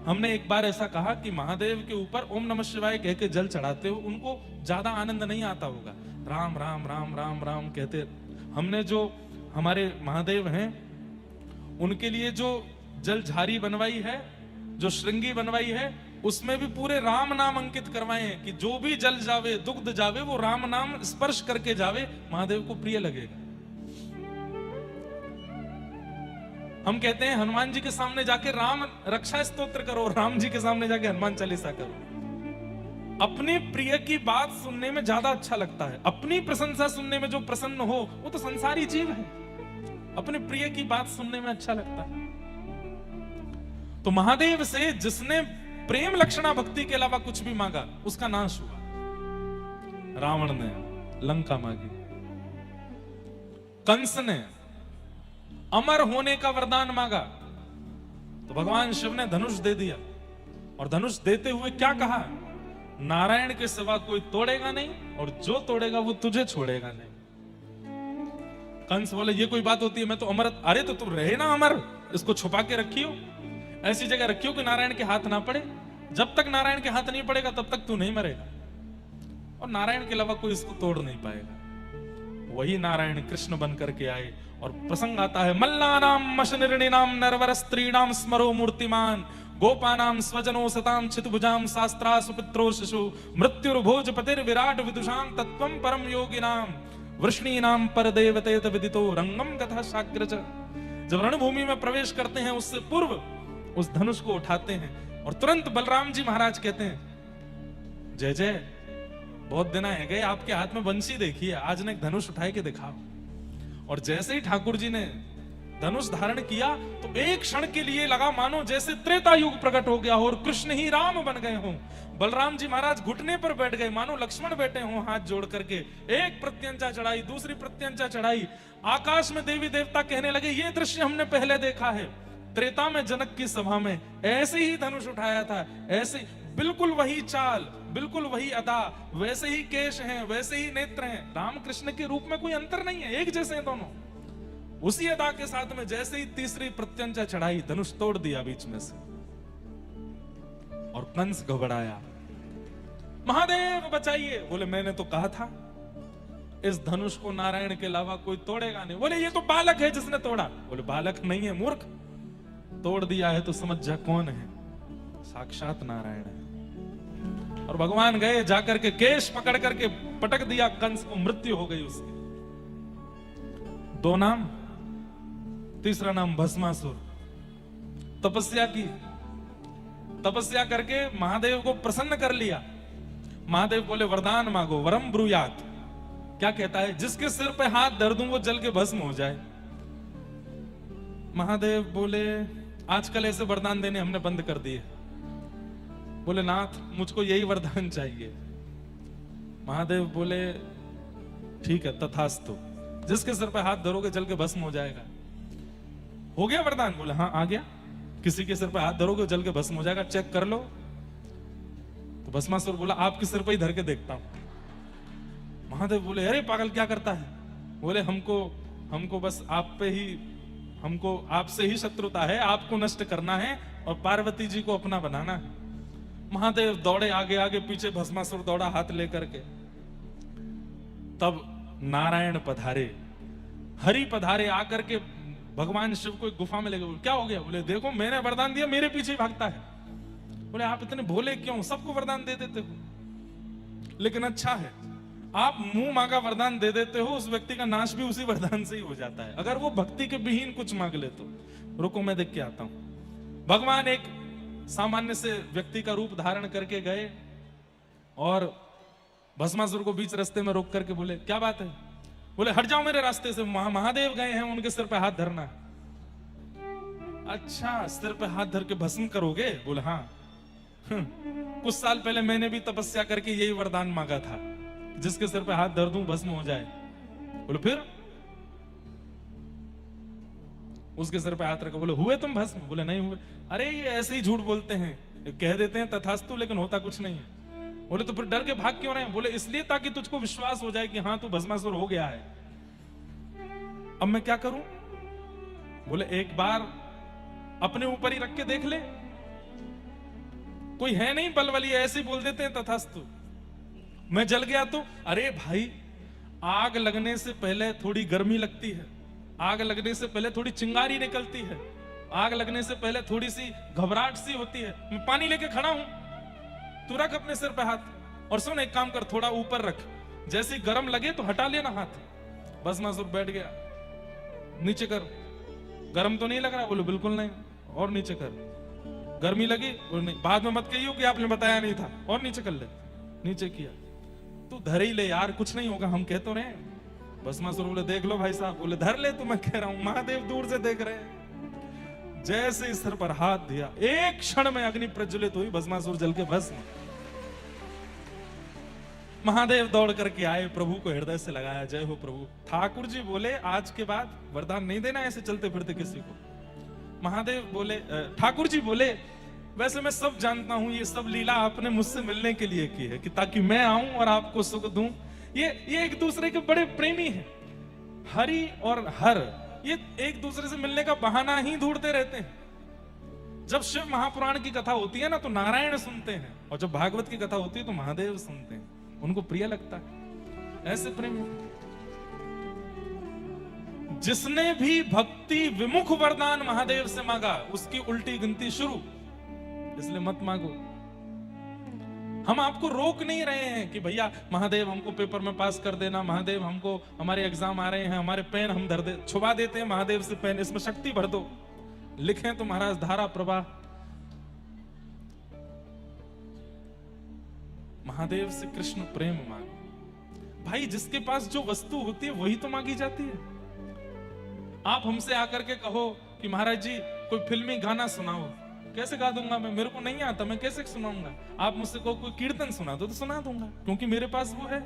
हमने एक बार ऐसा कहा कि महादेव के ऊपर ओम नमः शिवाय कह के जल चढ़ाते हो, उनको ज्यादा आनंद नहीं आता होगा, राम राम राम राम राम कहते। हमने जो हमारे महादेव हैं उनके लिए जो जल झारी बनवाई है, जो श्रृंगी बनवाई है, उसमें भी पूरे राम नाम अंकित करवाए हैं कि जो भी जल जावे दुग्ध जावे वो राम नाम स्पर्श करके जावे, महादेव को प्रिय लगेगा। हम कहते हैं हनुमान जी के सामने जाके राम रक्षा स्तोत्र करो, राम जी के सामने जाके हनुमान चालीसा करो। अपने प्रिय की बात सुनने में ज्यादा अच्छा लगता है। अपनी प्रशंसा सुनने में जो प्रसन्न हो वो तो संसारी जीव है, अपने प्रिय की बात सुनने में अच्छा लगता है। तो महादेव से जिसने प्रेम लक्षणा भक्ति के अलावा कुछ भी मांगा उसका नाश हुआ। रावण ने लंका मांगी, कंस ने अमर होने का वरदान मांगा तो भगवान शिव ने धनुष दे दिया, और धनुष देते हुए क्या कहा, नारायण के सिवा कोई तोड़ेगा नहीं और जो तोड़ेगा वो तुझे छोड़ेगा नहीं। कंस बोले ये कोई बात होती है, मैं तो अमर। अरे तो तू रहे ना अमर, इसको छुपा के रखियो, ऐसी जगह रखियो कि नारायण के हाथ ना पड़े। जब तक नारायण के हाथ नहीं पड़ेगा तब तक तू नहीं मरेगा, और नारायण के अलावा कोई इसको तोड़ नहीं पाएगा। वही नारायण कृष्ण बन करके आए, और प्रसंग आता है, मल्लानाम मशनिर्णिनाम नरवर स्त्रीणाम स्मरो मूर्तिमान गोपानाम स्वजनो सताम चितभुजाम शास्त्रा सुपित्रो शिशु मृत्युर्भोज पतिर विराट विदुषाम तत्वम परम योगिनाम वृष्णीनाम पर देवते विदितो रंगम कथा शाग्रज। जब रणभूमि में प्रवेश करते हैं उससे पूर्व उस धनुष को उठाते हैं, और तुरंत बलराम जी महाराज कहते हैं, जय जय, बहुत दिन आए गए आपके हाथ में बंसी देखी है, आज ने एक धनुष उठाए के दिखाओ। और जैसे ही ठाकुर जी ने धनुष धारण किया तो एक क्षण के लिए लगा मानो जैसे त्रेता युग प्रकट हो गया हो और कृष्ण ही राम बन गए हों। बलराम जी महाराज घुटने पर बैठ गए, मानो लक्ष्मण बैठे हों हाथ जोड़ करके। एक प्रत्यंचा चढ़ाई, दूसरी प्रत्यंचा चढ़ाई, आकाश में देवी देवता कहने लगे ये दृश्य हमने पहले देखा है, त्रेता में जनक की सभा में ऐसे ही धनुष उठाया था, ऐसे बिल्कुल वही चाल, बिल्कुल वही अदा, वैसे ही केश हैं, वैसे ही नेत्र हैं। राम कृष्ण के रूप में कोई अंतर नहीं है, एक जैसे हैं दोनों। उसी अदा के साथ में जैसे ही तीसरी प्रत्यंचा चढ़ाई, धनुष तोड़ दिया बीच में से, और कंस घबराया, महादेव बचाइए। बोले मैंने तो कहा था इस धनुष को नारायण के अलावा कोई तोड़ेगा नहीं। बोले ये तो बालक है जिसने तोड़ा। बोले बालक नहीं है मूर्ख, तोड़ दिया है तो समझ जा कौन है, साक्षात नारायण है। और भगवान गए, जाकर के केश पकड़ करके पटक दिया कंस को, मृत्यु हो गई उसकी। दो नाम, तीसरा नाम भस्मासुर। तपस्या की, तपस्या करके महादेव को प्रसन्न कर लिया। महादेव बोले वरदान मांगो, वरम ब्रूयात। क्या कहता है, जिसके सिर पे हाथ धर दूं वो जल के भस्म हो जाए। महादेव बोले आजकल ऐसे वरदान देने हमने बंद कर दिए। बोले नाथ मुझको यही वरदान चाहिए। महादेव बोले ठीक है तथास्तु, जिसके सिर पे हाथ धरोगे जल के भस्म हो जाएगा। हो गया वरदान? बोले हाँ आ गया। किसी के सिर पे हाथ धरोगे जल के भस्म हो जाएगा, चेक कर लो। तो भस्मासुर बोला आपके सिर पे ही धर के देखता हूं। महादेव बोले अरे पागल क्या करता है? बोले हमको बस आप पे ही, हमको आपसे ही शत्रुता है, आपको नष्ट करना है और पार्वती जी को अपना बनाना है। महादेव दौड़े आगे आगे, पीछे भस्मासुर दौड़ा हाथ लेकर के। तब नारायण पधारे, हरि पधारे, आकर के भगवान शिव को एक गुफा में ले गए। क्या हो गया? बोले देखो मैंने वरदान दिया, मेरे पीछे भागता है। बोले आप इतने भोले क्यों, सबको वरदान दे देते हो। लेकिन अच्छा है आप मुंह मांगा वरदान दे देते हो, उस व्यक्ति का नाश भी उसी वरदान से ही हो जाता है, अगर वो भक्ति के विहीन कुछ मांग ले तो। रुको मैं देख के आता हूं। भगवान एक सामान्य से व्यक्ति का रूप धारण करके गए और भस्मासुर को बीच रास्ते में रोक करके बोले क्या बात है? बोले हट जाओ मेरे रास्ते से, महादेव गए हैं, उनके सिर पे हाथ धरना। अच्छा सिर पे हाथ धर के भस्म करोगे? बोले हाँ। कुछ साल पहले मैंने भी तपस्या करके यही वरदान मांगा था, जिसके सिर पे हाथ धर दूं भस्म हो जाए। बोले फिर? उसके सिर पे हाथ रखा। बोले हुए तुम भस्म? बोले नहीं हुए। अरे ये ऐसे ही झूठ बोलते हैं, कह देते हैं तथास्तु लेकिन होता कुछ नहीं है। बोले तो फिर डर के भाग क्यों रहे? बोले इसलिए ताकि तुझको विश्वास हो जाए कि हाँ तू भस्मासुर हो गया है। अब मैं क्या करूं? बोले एक बार अपने ऊपर ही रख के देख ले। कोई है नहीं बलवली, ऐसे ही बोल देते हैं तथास्तु। मैं जल गया तो अरे भाई, आग लगने से पहले थोड़ी गर्मी लगती है, आग लगने से पहले थोड़ी चिंगारी निकलती है, आग लगने से पहले थोड़ी सी घबराहट सी होती है। मैं पानी लेके खड़ा हूं, तू रख अपने सिर पे हाथ, और सुन एक काम कर, थोड़ा ऊपर रख, जैसे गर्म लगे तो हटा लेना हाथ। बस मासूर बैठ गया, नीचे कर, गर्म तो नहीं लग रहा? बोलो बिल्कुल नहीं, और नीचे कर। गर्मी लगी? बोलो नहीं। बाद में मत कहियो कि आपने बताया नहीं था, और नीचे कर ले। नीचे किया, तू धर ही ले यार, कुछ नहीं होगा, हम कह तो रहे हैं। बस मासूर बोले देख लो भाई साहब, बोले धर ले, तो मैं कह रहा हूं। महादेव दूर से देख रहे हैं, जैसे इस सिर पर हाथ दिया, एक क्षण में अग्नि प्रज्वलित हुई, भस्मासुर जल के भस्म। महादेव दौड़ करके आए, प्रभु को हृदय से लगाया, जय हो प्रभु। ठाकुर जी बोले आज के बाद वरदान नहीं देना ऐसे चलते फिरते किसी को। महादेव बोले, ठाकुर जी बोले वैसे मैं सब जानता हूं, ये सब लीला आपने मुझसे मिलने के लिए की है, कि ताकि मैं आऊं और आपको सुख दूं। ये एक दूसरे के बड़े प्रेमी हैं, हरि और हर, ये एक दूसरे से मिलने का बहाना ही ढूंढते रहते हैं। जब शिव महापुराण की कथा होती है ना, तो नारायण सुनते हैं, और जब भागवत की कथा होती है तो महादेव सुनते हैं, उनको प्रिय लगता है। ऐसे प्रेमी। जिसने भी भक्ति विमुख वरदान महादेव से मांगा, उसकी उल्टी गिनती शुरू। इसलिए मत मांगो। हम आपको रोक नहीं रहे हैं कि भैया महादेव हमको पेपर में पास कर देना, महादेव हमको, हमारे एग्जाम आ रहे हैं, हमारे पेन हम धर दे, छुपा देते हैं महादेव से पेन, इसमें शक्ति भर दो, लिखें तो महाराज धारा प्रवाह। महादेव से कृष्ण प्रेम मांगो। भाई जिसके पास जो वस्तु होती है वही तो मांगी जाती है। आप हमसे आकर के कहो कि महाराज जी कोई फिल्मी गाना सुनाओ, कैसे गा दूंगा मैं, मेरे को नहीं आता, मैं कैसे सुनाऊंगा। आप मुझसे कहो कोई कीर्तन सुना दो, तो सुना दूंगा, क्योंकि मेरे पास वो है।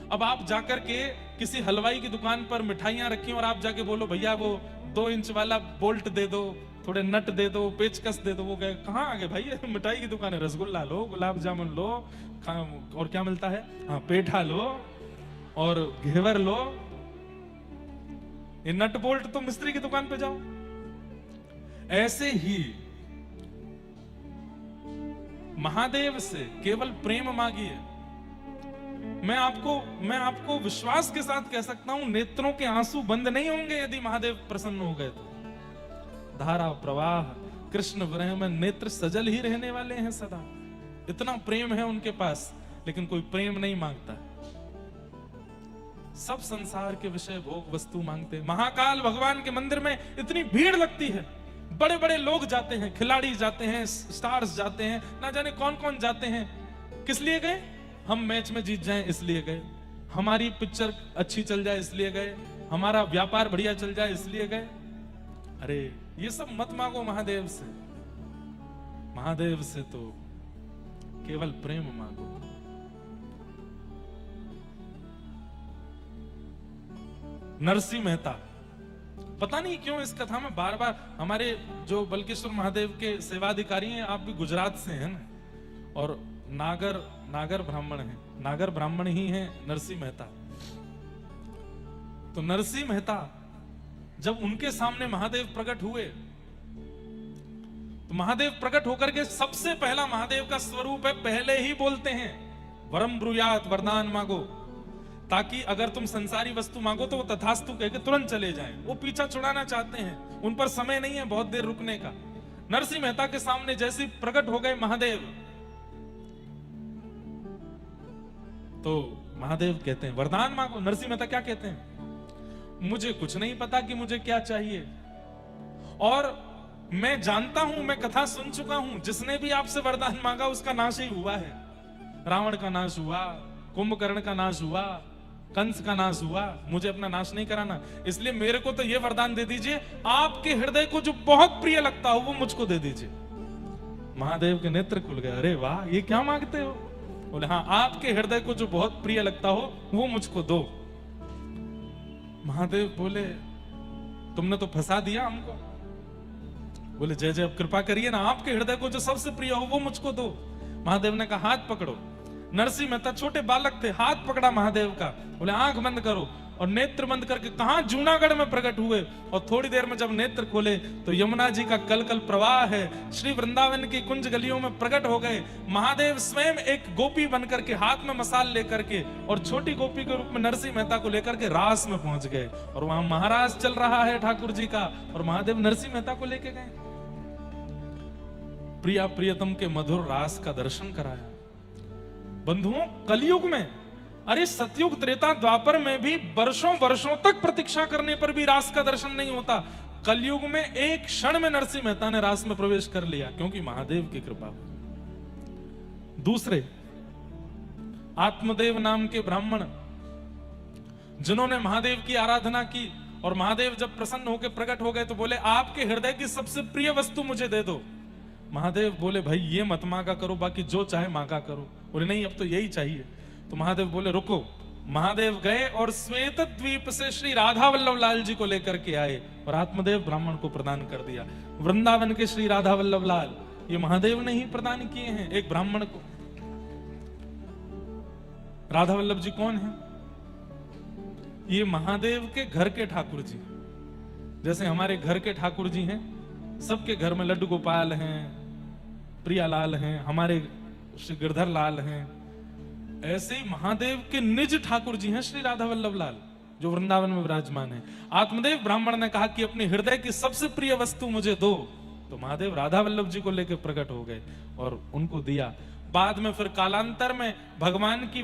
अब आप जाकर के किसी हलवाई की दुकान पर मिठाइयां रखी और आप जाके बोलो भैया वो 2 इंच वाला बोल्ट दे दो, थोड़े नट दे दो, पेचकस दे दो, वो गए कहाँ आ गए भाई, मिठाई की दुकान है, रसगुल्ला लो, गुलाब जामुन लो, और क्या मिलता है, हाँ पेठा लो और घेवर लो। ये नट बोल्ट तो मिस्त्री की दुकान पे जाओ। ऐसे ही महादेव से केवल प्रेम मांगिए। मैं आपको विश्वास के साथ कह सकता हूं, नेत्रों के आंसू बंद नहीं होंगे यदि महादेव प्रसन्न हो गए तो। धारा प्रवाह कृष्ण विरह में नेत्र सजल ही रहने वाले हैं सदा। इतना प्रेम है उनके पास, लेकिन कोई प्रेम नहीं मांगता। सब संसार के विषय भोग वस्तु मांगते हैं। महाकाल भगवान के मंदिर में इतनी भीड़ लगती है, बड़े बड़े लोग जाते हैं, खिलाड़ी जाते हैं, स्टार्स जाते हैं, ना जाने कौन कौन जाते हैं। किस लिए गए? हम मैच में जीत जाएं इसलिए गए, हमारी पिक्चर अच्छी चल जाए इसलिए गए, हमारा व्यापार बढ़िया चल जाए इसलिए गए। अरे ये सब मत मांगो महादेव से। महादेव से तो केवल प्रेम मांगो। नरसिंह मेहता, पता नहीं क्यों इस कथा में बार बार हमारे जो बल्केश्वर महादेव के सेवाधिकारी हैं, आप भी गुजरात से हैं ना, और नागर ब्राह्मण हैं, नागर ब्राह्मण ही हैं नरसिंह मेहता। तो नरसिंह मेहता जब उनके सामने महादेव प्रकट हुए, तो महादेव प्रकट होकर के सबसे पहला महादेव का स्वरूप है, पहले ही बोलते हैं वरम ब्रूयात, वरदान मांगो, ताकि अगर तुम संसारी वस्तु मांगो तो वो तथास्तु कह के तुरंत चले जाएं। वो पीछा छुड़ाना चाहते हैं, उन पर समय नहीं है बहुत देर रुकने का। नरसिंह मेहता के सामने जैसे प्रकट हो गए महादेव, तो महादेव कहते हैं वरदान मांगो। नरसिंह मेहता क्या कहते हैं? मुझे कुछ नहीं पता कि मुझे क्या चाहिए, और मैं जानता हूं, मैं कथा सुन चुका हूं, जिसने भी आपसे वरदान मांगा उसका नाश ही हुआ है। रावण का नाश हुआ, कुंभकर्ण का नाश हुआ, कंस का नाश हुआ, मुझे अपना नाश नहीं कराना। इसलिए मेरे को तो ये वरदान दे दीजिए, आपके हृदय को जो बहुत प्रिय लगता हो वो मुझको दे दीजिए। महादेव के नेत्र खुल गए, अरे वाह ये क्या मांगते हो? बोले हाँ, आपके हृदय को जो बहुत प्रिय लगता हो वो मुझको दो। महादेव बोले तुमने तो फंसा दिया हमको। बोले जय जय, अब कृपा करिए ना, आपके हृदय को जो सबसे प्रिय हो वो मुझको दो। महादेव ने कहा हाथ पकड़ो। नरसिंह मेहता छोटे बालक थे, हाथ पकड़ा महादेव का, बोले आंख बंद करो, और नेत्र बंद करके कहां जूनागढ़ में प्रकट हुए, और थोड़ी देर में जब नेत्र खोले तो यमुना जी का कलकल प्रवाह है, श्री वृंदावन की कुंज गलियों में प्रकट हो गए। महादेव स्वयं एक गोपी बनकर के हाथ में मसाल लेकर के और छोटी गोपी के रूप में नरसिंह मेहता को लेकर के रास में पहुंच गए, और वहां महाराज चल रहा है ठाकुर जी का, और महादेव नरसिंह मेहता को लेके गए, प्रिया प्रियतम के मधुर रास का दर्शन कराया। बंधुओं, कलयुग में, अरे सतयुग त्रेता द्वापर में भी वर्षों वर्षों तक प्रतीक्षा करने पर भी रास का दर्शन नहीं होता। कलयुग में एक क्षण में नरसिंह मेहता ने रास में प्रवेश कर लिया, क्योंकि महादेव की कृपा। दूसरे, आत्मदेव नाम के ब्राह्मण जिन्होंने महादेव की आराधना की, और महादेव जब प्रसन्न होकर प्रकट हो गए तो बोले, आपके हृदय की सबसे प्रिय वस्तु मुझे दे दो। महादेव बोले, भाई ये मत मांगा करो, बाकी जो चाहे मांगा करो। बोले, नहीं अब तो यही चाहिए। तो महादेव बोले, रुको। महादेव गए और श्वेत द्वीप से श्री राधा वल्लभ लाल जी को लेकर के आए, और आत्मदेव ब्राह्मण को प्रदान कर दिया। वृंदावन के श्री राधा वल्लभ लाल ये महादेव ने ही प्रदान किए हैं एक ब्राह्मण को। राधा वल्लभ जी कौन है? ये महादेव के घर के ठाकुर जी, जैसे हमारे घर के ठाकुर जी हैं, सबके घर में लड्डू गोपाल हैं, प्रियालाल हैं, हमारे श्री गिरधर लाल हैं, ऐसे ही महादेव के निज ठाकुर जी हैं श्री राधा वल्लभ लाल, जो वृंदावन में विराजमान है। आत्मदेव ब्राह्मण ने कहा कि अपने हृदय की सबसे प्रिय वस्तु मुझे दो, तो महादेव राधा वल्लभ जी को लेकर प्रकट हो गए और उनको दिया। बाद में फिर कालांतर में भगवान की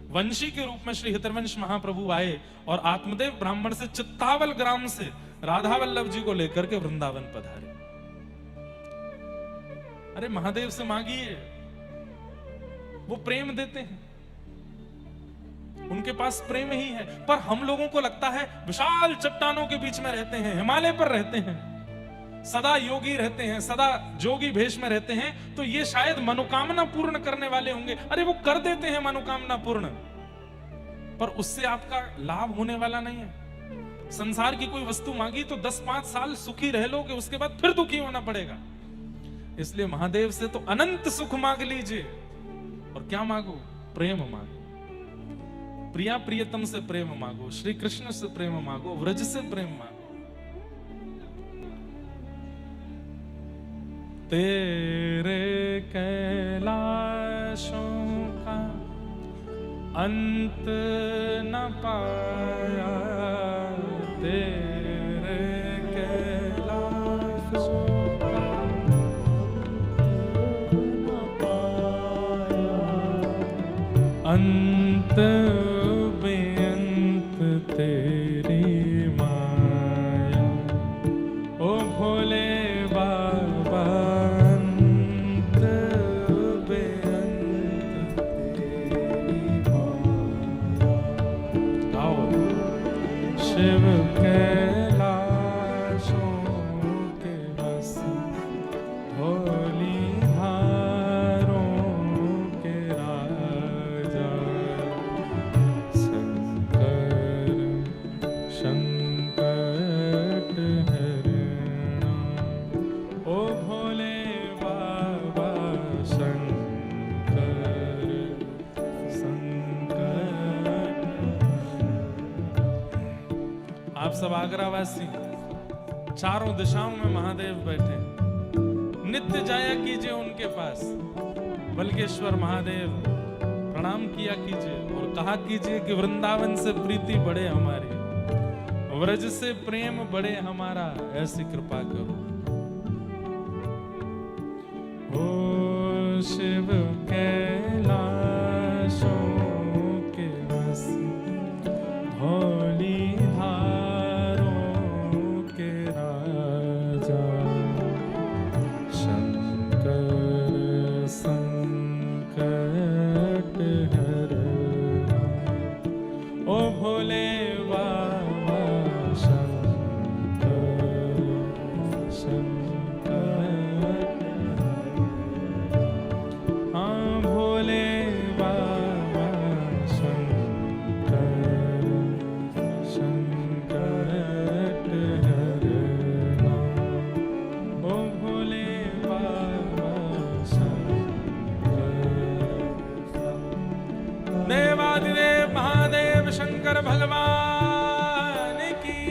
वंशी के रूप में श्री हितरवंश महाप्रभु आए, और आत्मदेव ब्राह्मण से चित्तावल ग्राम से राधा वल्लभ जी को लेकर के वृंदावन पधारे। अरे महादेव से मांगिए, वो प्रेम देते हैं, उनके पास प्रेम ही है। पर हम लोगों को लगता है विशाल चट्टानों के बीच में रहते हैं, हिमालय पर रहते हैं, सदा योगी रहते हैं, सदा जोगी भेष में रहते हैं, तो ये शायद मनोकामना पूर्ण करने वाले होंगे। अरे वो कर देते हैं मनोकामना पूर्ण, पर उससे आपका लाभ होने वाला नहीं है। संसार की कोई वस्तु मांगी तो 10-5 साल सुखी रह लोगे, उसके बाद फिर दुखी होना पड़ेगा। इसलिए महादेव से तो अनंत सुख मांग लीजिए, और क्या मांगो? प्रेम मांगो, प्रिया प्रियतम से प्रेम मांगो, श्री कृष्ण से प्रेम मांगो, व्रज से प्रेम मांगो। तेरे कैलाशों का अंत न पाया, तेरे कैलाशों का न पाया, अंत बेअंत तेरी माया। ओ भोले बाबा, अंत बेअंत तेरी माया। आओ शिव कैलाशों के बस, होली धारों के राजा, शंकर संकट हरणा। ओ भोले बाबा, शंकर संकट। आप सब आगरावासी, चारों दिशाओं में महादेव बैठे, नित्य जाया कीजिए उनके पास। बल्केश्वर महादेव प्रणाम किया कीजिए और कहा कीजिए कि वृंदावन से प्रीति बढ़े हमारी, व्रज से प्रेम बढ़े हमारा, ऐसी कृपा करो। ओ शिव कैलाशों के बस, धौली धारों के राजा, शंकर संकट हरणा। ओ भोले बाबा, शंकर संकट। भगवान की।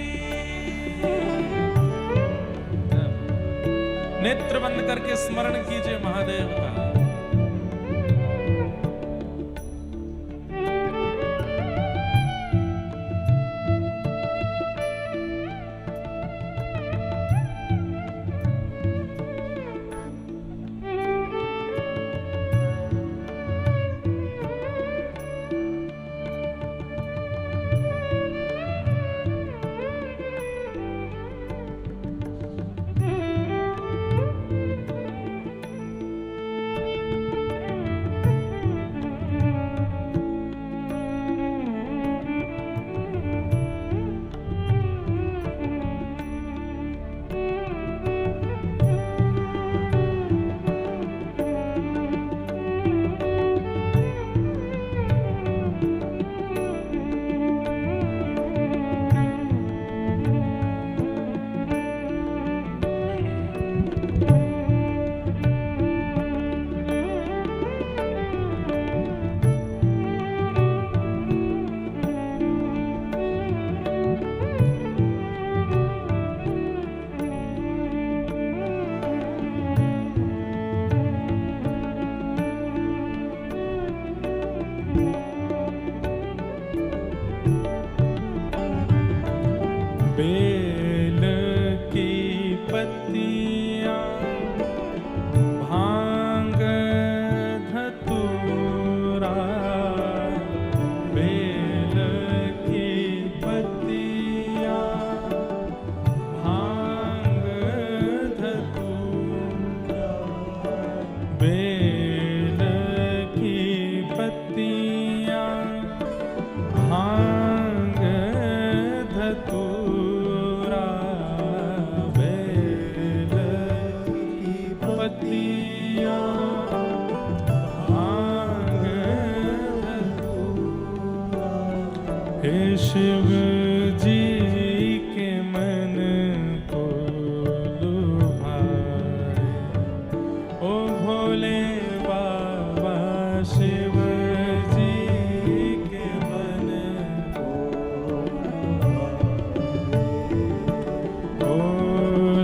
नेत्र बंद करके स्मरण कीजिए महादेव का। बेल की पत्तियां भांग धतूरा, बेल की पत्तियां भांग धतूरा, बेल की पत्तियां भांग धतूरा, हे शिव जी के मन को लुभाए, ओ भोले बाबा शिव जी के मन को, ओ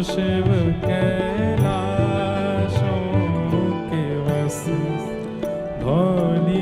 शिव कैलाशों के वस धौली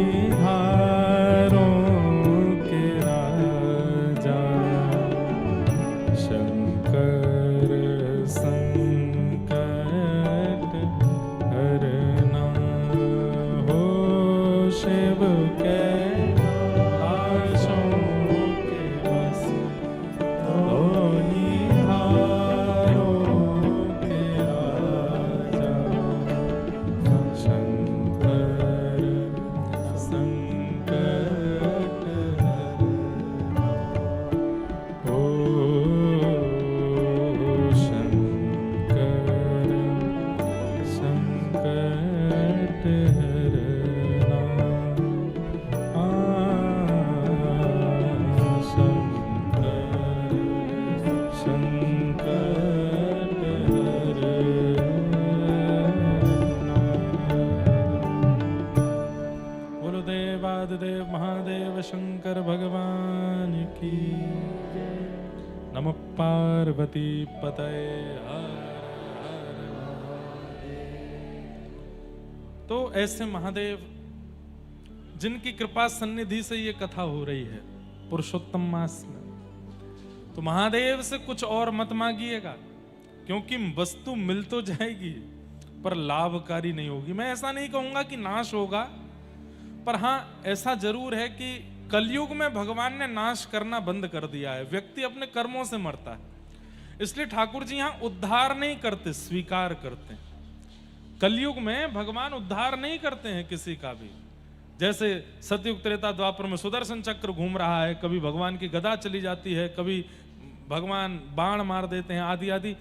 देव महादेव शंकर भगवान की। नमः पार्वती पतये हर हर महादेव। तो ऐसे महादेव जिनकी कृपा सन्निधि से ये कथा हो रही है पुरुषोत्तम मास में, तो महादेव से कुछ और मत मांगिएगा, क्योंकि वस्तु मिल तो जाएगी पर लाभकारी नहीं होगी। मैं ऐसा नहीं कहूंगा कि नाश होगा, पर हाँ ऐसा जरूर है कि कलयुग में भगवान ने नाश करना बंद कर दिया है। व्यक्ति अपने कर्मों से मरता है, इसलिए ठाकुर जी यहां उद्धार नहीं करते, स्वीकार करते हैं। कलयुग में भगवान उद्धार नहीं करते हैं किसी का भी। जैसे सतयुग त्रेता द्वापर में सुदर्शन चक्र घूम रहा है, कभी भगवान की गदा चली जाती है, कभी भगवान बाण मार देते हैं, आदि आदि।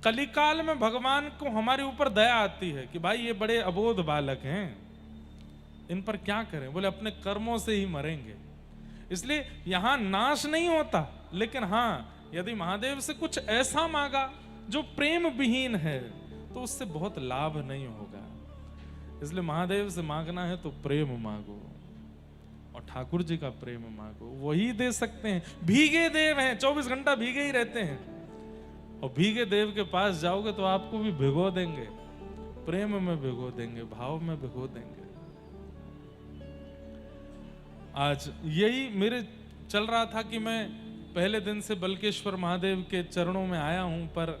कलिकाल में भगवान को हमारे ऊपर दया आती है कि भाई ये बड़े अबोध बालक हैं, इन पर क्या करें, बोले अपने कर्मों से ही मरेंगे। इसलिए यहां नाश नहीं होता, लेकिन हाँ यदि महादेव से कुछ ऐसा मांगा जो प्रेम विहीन है तो उससे बहुत लाभ नहीं होगा। इसलिए महादेव से मांगना है तो प्रेम मांगो, और ठाकुर जी का प्रेम मांगो, वही दे सकते हैं। भीगे देव हैं, 24 घंटा भीगे ही रहते हैं, और भीगे देव के पास जाओगे तो आपको भी भिगो देंगे, प्रेम में भिगो देंगे, भाव में भिगो देंगे। आज यही मेरे चल रहा था कि मैं पहले दिन से बल्केश्वर महादेव के चरणों में आया हूं, पर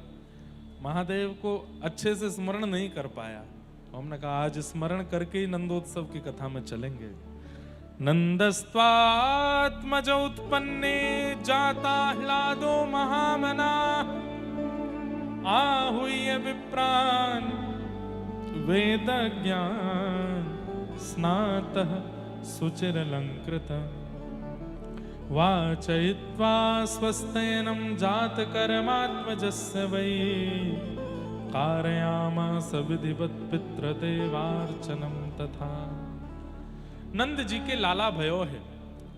महादेव को अच्छे से स्मरण नहीं कर पाया। तो हमने कहा आज स्मरण करके ही नंदोत्सव की कथा में चलेंगे। नंदस्त्वात्मज उत्पन्ने जाता ह्लादो महामना, आहूय विप्रान वेद ज्ञान स्नातः सुचिरलंकृत, वाचयित्वा स्वस्तेनं जात कर्मात्मजस्य वै, कारयामास विधिवत पितृदेवार्चनम तथा। नंद जी के लाला भयो है।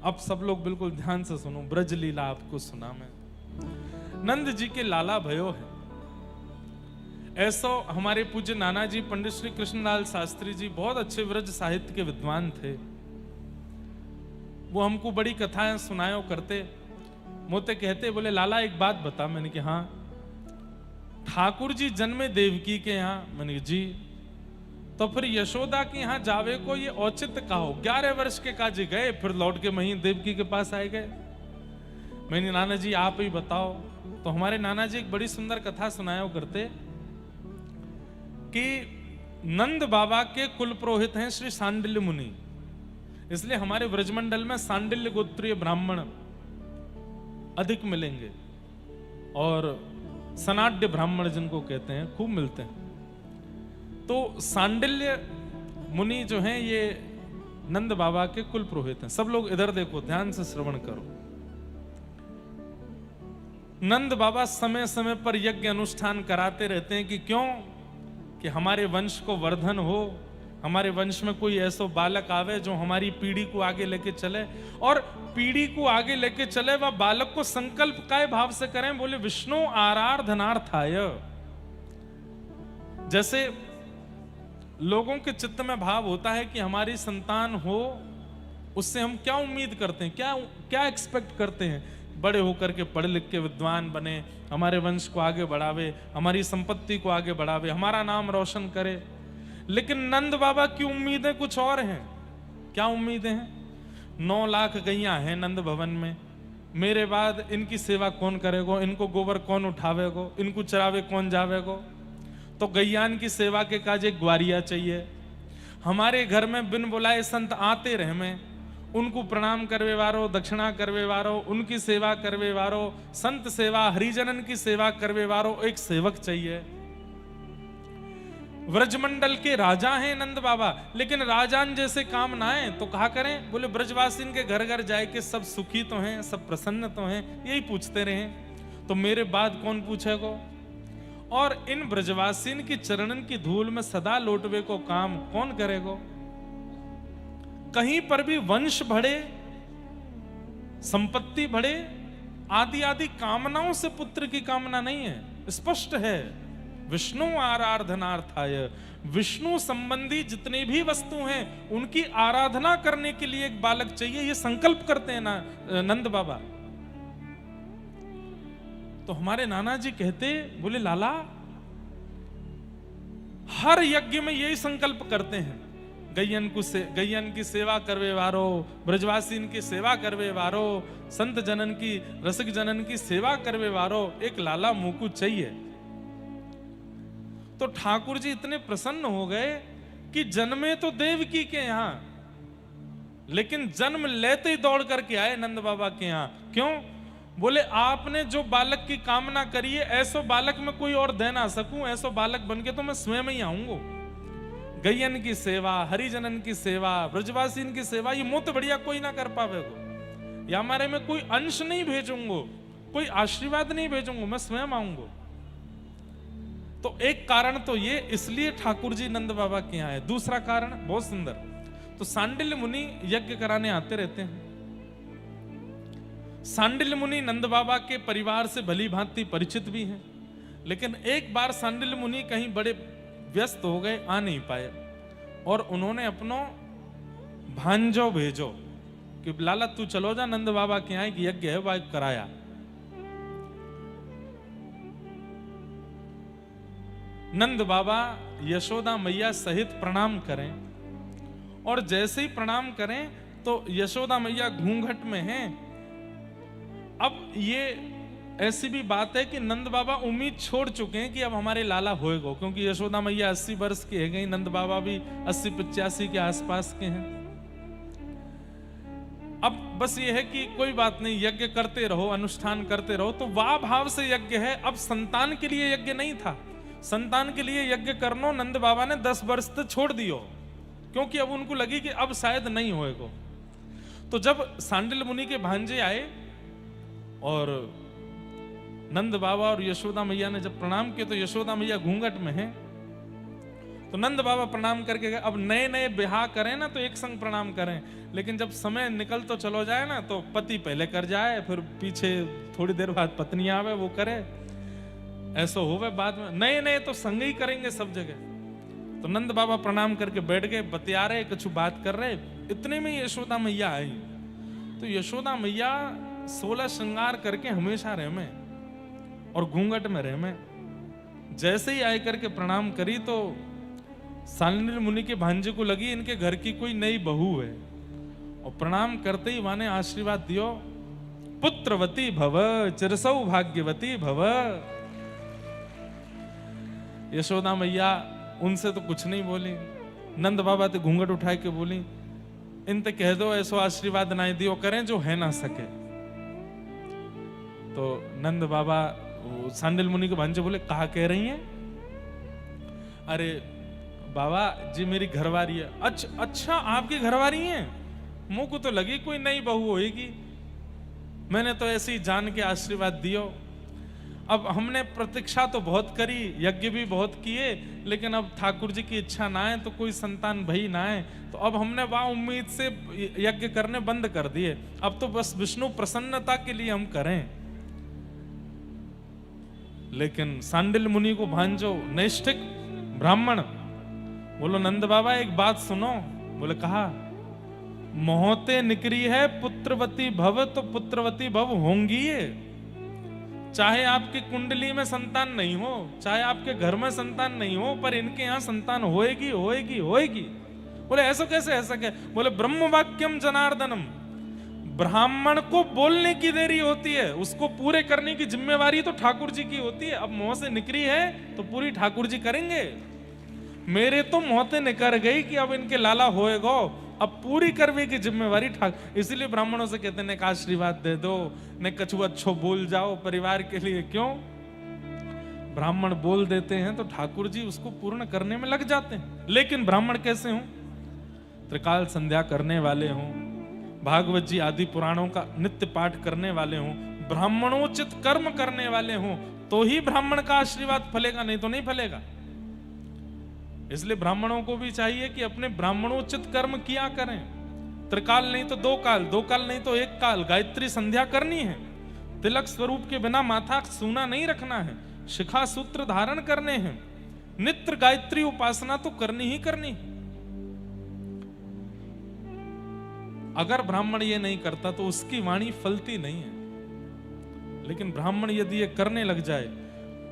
अब सब लोग बिल्कुल ध्यान से सुनो, ब्रज लीला आपको सुना मैं। नंद जी के लाला भयो है। ऐसो हमारे पूज्य नाना जी पंडित श्री कृष्णलाल शास्त्री जी बहुत अच्छे ब्रज साहित्य के विद्वान थे। वो हमको बड़ी कथाएं सुनायो करते, मोते कहते, बोले लाला एक बात बता। मैंने कि हाँ। ठाकुर जी जन्मे देवकी के यहाँ। मैंने कि जी। तो फिर यशोदा के यहाँ जावे को ये औचित्य कहो। 11 वर्ष के काजी गए, फिर लौट के वहीं देवकी के पास आए गए। मैंने नाना जी आप ही बताओ। तो हमारे नाना जी एक बड़ी सुंदर कथा सुनाया करते कि नंद बाबा के कुल पुरोहित हैं श्री सांडिल्य मुनि, इसलिए हमारे ब्रजमंडल में सांडिल्य गोत्रीय ब्राह्मण अधिक मिलेंगे, और सनाड्य ब्राह्मण जिनको कहते हैं खूब मिलते हैं। तो सांडिल्य मुनि जो हैं ये नंद बाबा के कुल पुरोहित हैं। सब लोग इधर देखो, ध्यान से श्रवण करो। नंद बाबा समय समय पर यज्ञ अनुष्ठान कराते रहते हैं कि क्यों, कि हमारे वंश को वर्धन हो, हमारे वंश में कोई ऐसा बालक आवे जो हमारी पीढ़ी को आगे लेके चले, और पीढ़ी को आगे लेके चले वह बालक को संकल्प काय भाव से करें। बोले विष्णु आराधनार्थाय। जैसे लोगों के चित्त में भाव होता है कि हमारी संतान हो, उससे हम क्या उम्मीद करते हैं, क्या एक्सपेक्ट करते हैं, बड़े होकर के पढ़े लिख के विद्वान बने, हमारे वंश को आगे बढ़ावे, हमारी संपत्ति को आगे बढ़ावे, हमारा नाम रोशन करे। लेकिन नंद बाबा की उम्मीदें कुछ और हैं। क्या उम्मीदें हैं? 9 लाख गैया हैं नंद भवन में, मेरे बाद इनकी सेवा कौन करेगो, इनको गोबर कौन उठावेगो, इनको चरावे कौन जावेगो। तो गैयान की सेवा के काज एक ग्वारिया चाहिए। हमारे घर में बिन बुलाए संत आते रहे में, उनको प्रणाम करवे वारो, दक्षिणा करवे वारो, उनकी सेवा करवे वारो, संत सेवा हरिजनन की सेवा करवे वारो एक सेवक चाहिए। व्रजमंडल के राजा हैं नंद बाबा, लेकिन राजान जैसे काम ना आए तो कहा करें। बोले ब्रजवासीन के घर घर जाए के सब सुखी तो हैं, सब प्रसन्न तो हैं, यही पूछते रहे तो मेरे बाद कौन पूछेगो। और इन ब्रजवासीन की चरणन की धूल में सदा लौटवे को काम कौन करेगो। कहीं पर भी वंश बढ़े, संपत्ति बढ़े, आदि आदि कामनाओं से पुत्र की कामना नहीं है। स्पष्ट है विष्णु आराधनार्थाय। विष्णु संबंधी जितनी भी वस्तु हैं उनकी आराधना करने के लिए एक बालक चाहिए, ये संकल्प करते हैं ना नंद बाबा। तो हमारे नाना जी कहते, बोले लाला हर यज्ञ में यही संकल्प करते हैं, गैयन की सेवा करवे वारो, ब्रजवासीन की सेवा करवे वारो, संत जनन की, रसिक जनन की सेवा करवे वारो एक लाला मुकु चाहिए। तो ठाकुर जी इतने प्रसन्न हो गए कि जन्मे तो देवकी के यहां, लेकिन जन्म लेते ही दौड़ करके आए नंद बाबा के यहां। क्यों? बोले आपने जो बालक की कामना करी है, ऐसो बालक में कोई और दे ना सकूं, ऐसो बालक बनके तो मैं स्वयं ही आऊंगा। गैयन की सेवा, हरिजनन की सेवा, ब्रजवासीन की सेवा, ये मुत बढ़िया कोई ना कर पावेगो। या हमारे में कोई अंश नहीं भेजूंगो, कोई आशीर्वाद नहीं भेजूंगो, मैं स्वयं आऊंगो। तो एक कारण तो ये, इसलिए ठाकुर जी नंद बाबा के यहाँ आए। दूसरा कारण बहुत सुंदर, तो सांडिल्य मुनि यज्ञ कराने आते रहते हैं। सांडिल्य मुनि नंद बाबा के परिवार से भली भांति परिचित भी हैं, लेकिन एक बार सांडिल्य मुनि कहीं बड़े व्यस्त हो गए, आ नहीं पाए, और उन्होंने अपनो भांजो भेजो। कि लाला तू चलो जा नंद बाबा के यहाँ, कि यज्ञ है वह कराया। नंद बाबा यशोदा मैया सहित प्रणाम करें, और जैसे ही प्रणाम करें तो यशोदा मैया घूंघट में हैं। अब ये ऐसी भी बात है कि नंद बाबा उम्मीद छोड़ चुके हैं कि अब हमारे लाला होएगा, क्योंकि यशोदा मैया 80 वर्ष की है गई, नंद बाबा भी 80-85 के आसपास के हैं। अब बस ये है कि कोई बात नहीं, यज्ञ करते रहो, अनुष्ठान करते रहो। तो वाह भाव से यज्ञ है। अब संतान के लिए यज्ञ नहीं था, संतान के लिए यज्ञ करनो नंद बाबा ने 10 वर्ष तक छोड़ दियो, क्योंकि अब उनको लगी कि अब शायद नहीं होएगा। तो जब सांडिल मुनि के भांजे आए और नंद बाबा और यशोदा मैया ने जब प्रणाम किया, तो यशोदा मैया घूंघट में है, तो नंद बाबा प्रणाम करके गए। अब नए नए ब्याह करें ना तो एक संग प्रणाम करें, लेकिन जब समय निकल तो चलो जाए ना, तो पति पहले कर जाए, फिर पीछे थोड़ी देर बाद पत्नी आवे वो करे, ऐसा होवे बाद में। नए नए तो संग ही करेंगे सब जगह। तो नंद बाबा प्रणाम करके बैठ गए, बतिया रहे, कुछ बात कर रहे। इतने में यशोदा मैया आई। तो यशोदा मैया 16 श्रृंगार करके हमेशा रहे में और घूंघट में रहे में। जैसे ही आए करके प्रणाम करी तो सांडिल मुनि के भांजे को लगी इनके घर की कोई नई बहू है, और प्रणाम करते ही माने आशीर्वाद दियो, पुत्रवती भव, चिरसौ भाग्यवती भव। यशोदा मैया उनसे तो कुछ नहीं बोली, नंद बाबा तो घूंघट उठाए के बोली, इनते कह दो ऐसो आशीर्वाद ना दियो करें जो है ना सके। तो नंद बाबा सांडिल मुनि के भांजे बोले, कहा कह रही हैं? अरे बाबा जी मेरी घरवारी है। अच्छा आपकी घरवारी है? मुंह को तो लगी कोई नई बहू होगी, मैंने तो ऐसे ही जान के आशीर्वाद दियो। अब हमने प्रतीक्षा तो बहुत करी, यज्ञ भी बहुत किए, लेकिन अब ठाकुर जी की इच्छा ना है तो कोई संतान भई ना है, तो अब हमने वह उम्मीद से यज्ञ करने बंद कर दिए। अब तो बस विष्णु प्रसन्नता के लिए हम करें। लेकिन सांडिल मुनि को भांजो नैष्ठिक ब्राह्मण बोलो, नंद बाबा एक बात सुनो। बोले कहा, मोहते निकरी है पुत्रवती भव, तो पुत्रवती भव होंगी ये। चाहे आपकी कुंडली में संतान नहीं हो, चाहे आपके घर में संतान नहीं हो, पर इनके यहां संतान होएगी होएगी होएगी। बोले ऐसा कैसे, ऐसा क्या? बोले ब्रह्म वाक्यम जनार्दनम, ब्राह्मण को बोलने की देरी होती है, उसको पूरे करने की जिम्मेवारी तो ठाकुर जी की होती है। अब मुंह से निकली है तो पूरी ठाकुर जी करेंगे। मेरे तो मोहते निकर गई कि अब इनके लाला होएगो, अब पूरी करवे की जिम्मेवारी ठाकुर। इसीलिए ब्राह्मणों से कहते हैं, आशीर्वाद दे दो, ने कछु अच्छो बोल जाओ परिवार के लिए। क्यों? ब्राह्मण बोल देते हैं तो ठाकुर जी उसको पूर्ण करने में लग जाते हैं। लेकिन ब्राह्मण कैसे हों? त्रिकाल संध्या करने वाले हों, भागवत जी आदि पुराणों का नित्य पाठ करने वाले हों, ब्राह्मणोचित कर्म करने वाले हों, तो ही ब्राह्मण का आशीर्वाद फलेगा, नहीं तो नहीं फलेगा। इसलिए ब्राह्मणों को भी चाहिए कि अपने ब्राह्मणोचित कर्म किया करें। त्रिकाल नहीं तो 2 काल, 2 काल नहीं तो 1 काल गायत्री संध्या करनी है। तिलक स्वरूप के बिना माथा सूना नहीं रखना है, शिखा सूत्र धारण करने हैं, नित्य गायत्री उपासना तो करनी ही करनी। अगर ब्राह्मण ये नहीं करता तो उसकी वाणी फलती नहीं है। लेकिन ब्राह्मण यदि ये करने लग जाए,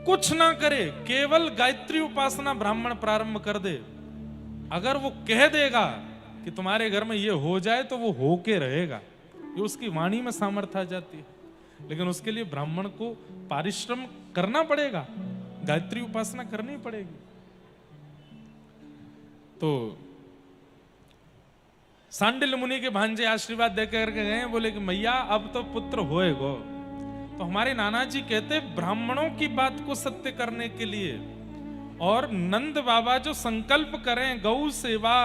कुछ ना करे, केवल गायत्री उपासना ब्राह्मण प्रारंभ कर दे, अगर वो कह देगा कि तुम्हारे घर में ये हो जाए तो वो होके रहेगा, ये उसकी वाणी में सामर्थ्य आ जाती है। लेकिन उसके लिए ब्राह्मण को परिश्रम करना पड़ेगा, गायत्री उपासना करनी पड़ेगी। तो सांडिल मुनि के भांजे आशीर्वाद देकर के गए, बोले कि मैया अब तो पुत्र होएगो। तो हमारे नाना जी कहते, ब्राह्मणों की बात को सत्य करने के लिए और नंद बाबा जो संकल्प करें गौ सेवा,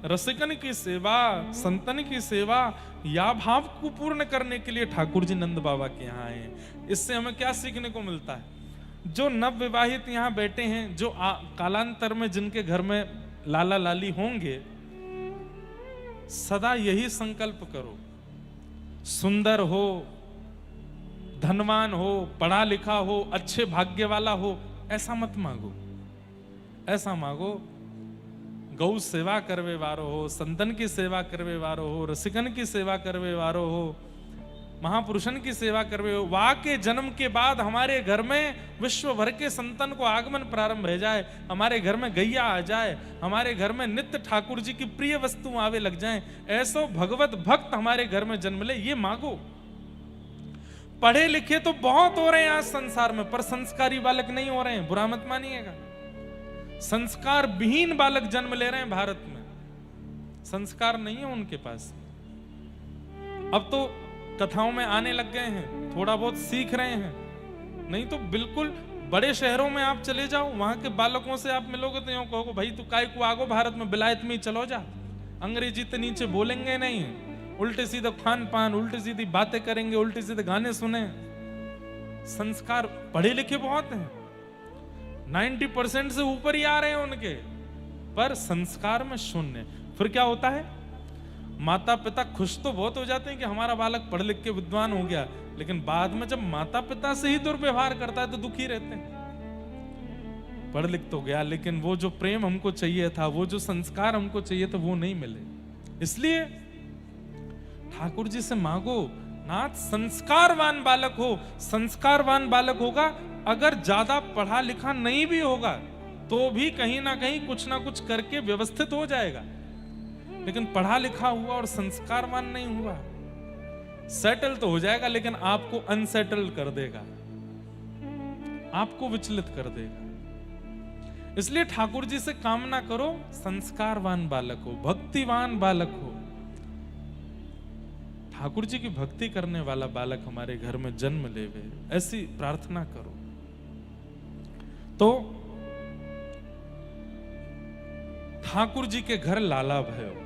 रसिकन की सेवा, संतन की सेवा, या भाव को पूर्ण करने के लिए ठाकुर जी नंद बाबा के यहाँ आए हैं। इससे हमें क्या सीखने को मिलता है? जो नव विवाहित यहाँ बैठे हैं, जो कालांतर में जिनके घर में लाला लाली होंगे, सदा यही संकल्प करो, सुंदर हो, धनवान हो, पढ़ा लिखा हो, अच्छे भाग्य वाला हो, ऐसा मत मांगो। ऐसा मांगो गौ सेवा करवे वारो हो, संतन की सेवा करवे वारो हो, रसिकन की सेवा करवे वारो हो, महापुरुषन की सेवा करवे हो। वा के जन्म के बाद हमारे घर में विश्व भर के संतन को आगमन प्रारंभ हो जाए, हमारे घर में गैया आ जाए, हमारे घर में नित्य ठाकुर जी की प्रिय वस्तु आवे लग जाएं, ऐसो भगवत भक्त हमारे घर में जन्म ले, ये मांगो। पढ़े लिखे तो बहुत हो रहे हैं आज संसार में, पर संस्कारी बालक नहीं हो रहे हैं, बुरा मत मानिएगा। संस्कार विहीन बालक जन्म ले रहे हैं भारत में, संस्कार नहीं है उनके पास। अब तो कथाओं में आने लग गए हैं, थोड़ा बहुत सीख रहे हैं, नहीं तो बिल्कुल बड़े शहरों में आप चले जाओ, वहां के बालकों से आप मिलोगे तो यूं कहोगे भाई तू काय को आगो भारत में, बिलायत में ही चलो जा, अंग्रेजी तो नीचे बोलेंगे नहीं, उल्टे सीधे खान पान, उल्टे सीधी बातें करेंगे, उल्टे सीधे गाने सुने। संस्कार पढ़े लिखे बहुत हैं, 90% से ऊपर ही आ रहे हैं उनके, पर संस्कार में शून्य। फिर क्या होता है, माता पिता खुश तो बहुत हो जाते हैं कि हमारा बालक पढ़ लिख के विद्वान हो गया, लेकिन बाद में जब माता पिता से ही दुर्व्यवहार करता है तो दुखी रहते हैं। पढ़ लिख तो गया, लेकिन वो जो प्रेम हमको चाहिए था, वो जो संस्कार हमको चाहिए था, वो नहीं मिले। इसलिए ठाकुर जी से मांगो, नाथ संस्कारवान बालक हो। संस्कारवान बालक होगा, अगर ज्यादा पढ़ा लिखा नहीं भी होगा तो भी कहीं ना कहीं कुछ ना कुछ करके व्यवस्थित हो जाएगा। लेकिन पढ़ा लिखा हुआ और संस्कारवान नहीं हुआ, सेटल तो हो जाएगा लेकिन आपको अनसेटल कर देगा, आपको विचलित कर देगा। इसलिए ठाकुर जी से कामना करो संस्कारवान बालक हो, भक्तिवान बालक हो, ठाकुर जी की भक्ति करने वाला बालक हमारे घर में जन्म लेवे, ऐसी प्रार्थना करो। तो ठाकुर जी के घर लाला भयो,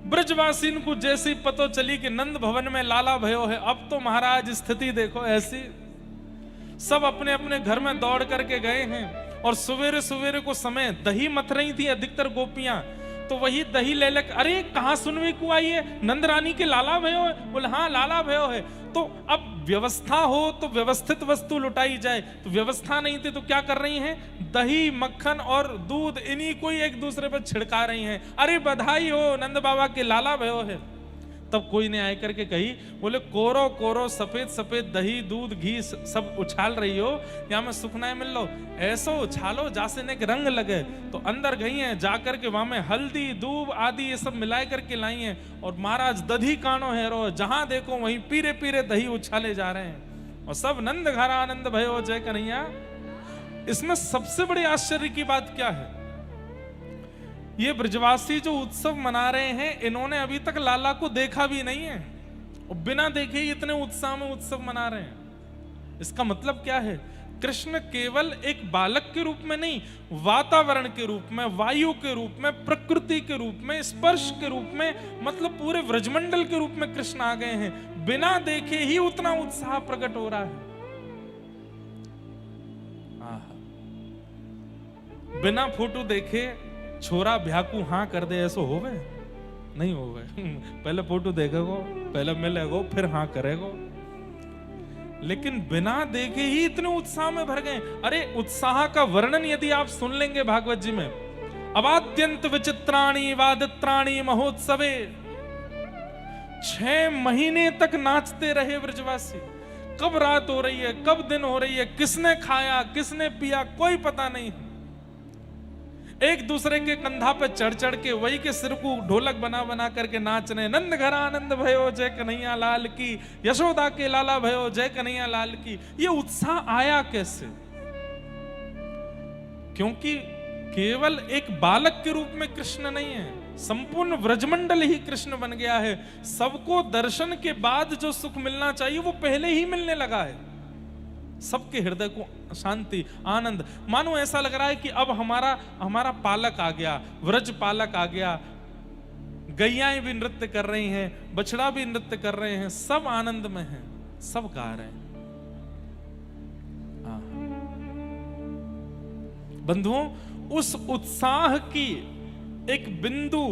ब्रजवासीन को जैसी पतो चली कि नंद भवन में लाला भयो है, अब तो महाराज स्थिति देखो ऐसी, सब अपने अपने घर में दौड़ करके गए हैं। और सवेरे सवेरे को समय दही मथ रही थी अधिकतर गोपियां, तो वही दही ले लेकर, अरे कहां सुनवे को आई है, नंद रानी के लाला भयो है, बोले हाँ लाला भयो है। तो अब व्यवस्था हो तो व्यवस्थित वस्तु लुटाई जाए, तो व्यवस्था नहीं थी तो क्या कर रही हैं, दही मक्खन और दूध इन्हीं को ही एक दूसरे पर छिड़का रही हैं, अरे बधाई हो नंद बाबा के लाला भयो है। तब कोई ने आकर के कही, बोले कोरो कोरो सफेद सफेद दही दूध घी सब उछाल रही हो, यहाँ में सुखनाए मिल लो, ऐसो उछालो जासे ने रंग लगे। तो अंदर गई हैं, जाकर के वहां में हल्दी दूब आदि ये सब मिलाए करके लाई हैं, और महाराज दधी कानो है रो, जहां देखो वहीं पीरे पीरे दही उछाले जा रहे हैं, और सब नंद घर आनंद भयो जय कन्हैया। इसमें सबसे बड़ी आश्चर्य की बात क्या है, ये ब्रजवासी जो उत्सव मना रहे हैं, इन्होंने अभी तक लाला को देखा भी नहीं है, और बिना देखे ही इतने उत्साह में उत्सव मना रहे हैं। इसका मतलब क्या है, कृष्ण केवल एक बालक के रूप में नहीं, वातावरण के रूप में, वायु के रूप में, प्रकृति के रूप में, स्पर्श के रूप में, मतलब पूरे व्रजमंडल के रूप में कृष्ण आ गए हैं। बिना देखे ही उतना उत्साह प्रकट हो रहा है। बिना फोटो देखे छोरा भ्याकू हाँ कर दे, ऐसो होवे नहीं होवे। पहले फोटो देखेगो, पहले मिलेगो, फिर हाँ करेगो। लेकिन बिना देखे ही इतने उत्साह में भर गए। अरे उत्साह का वर्णन यदि आप सुन लेंगे भागवत जी में, अवाद्यंत विचित्राणी वादित्राणी महोत्सवे, 6 महीने तक नाचते रहे ब्रजवासी। कब रात हो रही है, कब दिन हो रही है, किसने खाया किसने पिया कोई पता नहीं। एक दूसरे के कंधा पे चढ़ चढ़ के वही के सिर को ढोलक बना बना करके नाच रहे। नंद घर आनंद भयो जय कन्हैया लाल की, यशोदा के लाला भयो जय कन्हैया लाल की। ये उत्साह आया कैसे? क्योंकि केवल एक बालक के रूप में कृष्ण नहीं है, संपूर्ण व्रजमंडल ही कृष्ण बन गया है। सबको दर्शन के बाद जो सुख मिलना चाहिए वो पहले ही मिलने लगा है। सबके हृदय को शांति आनंद, मानो ऐसा लग रहा है कि अब हमारा पालक आ गया, व्रज पालक आ गया। गैयाएं भी नृत्य कर रही हैं, बछड़ा भी नृत्य कर रहे हैं, सब आनंद में हैं, सब गा रहे हैं। बंधुओं, उस उत्साह की एक बिंदु,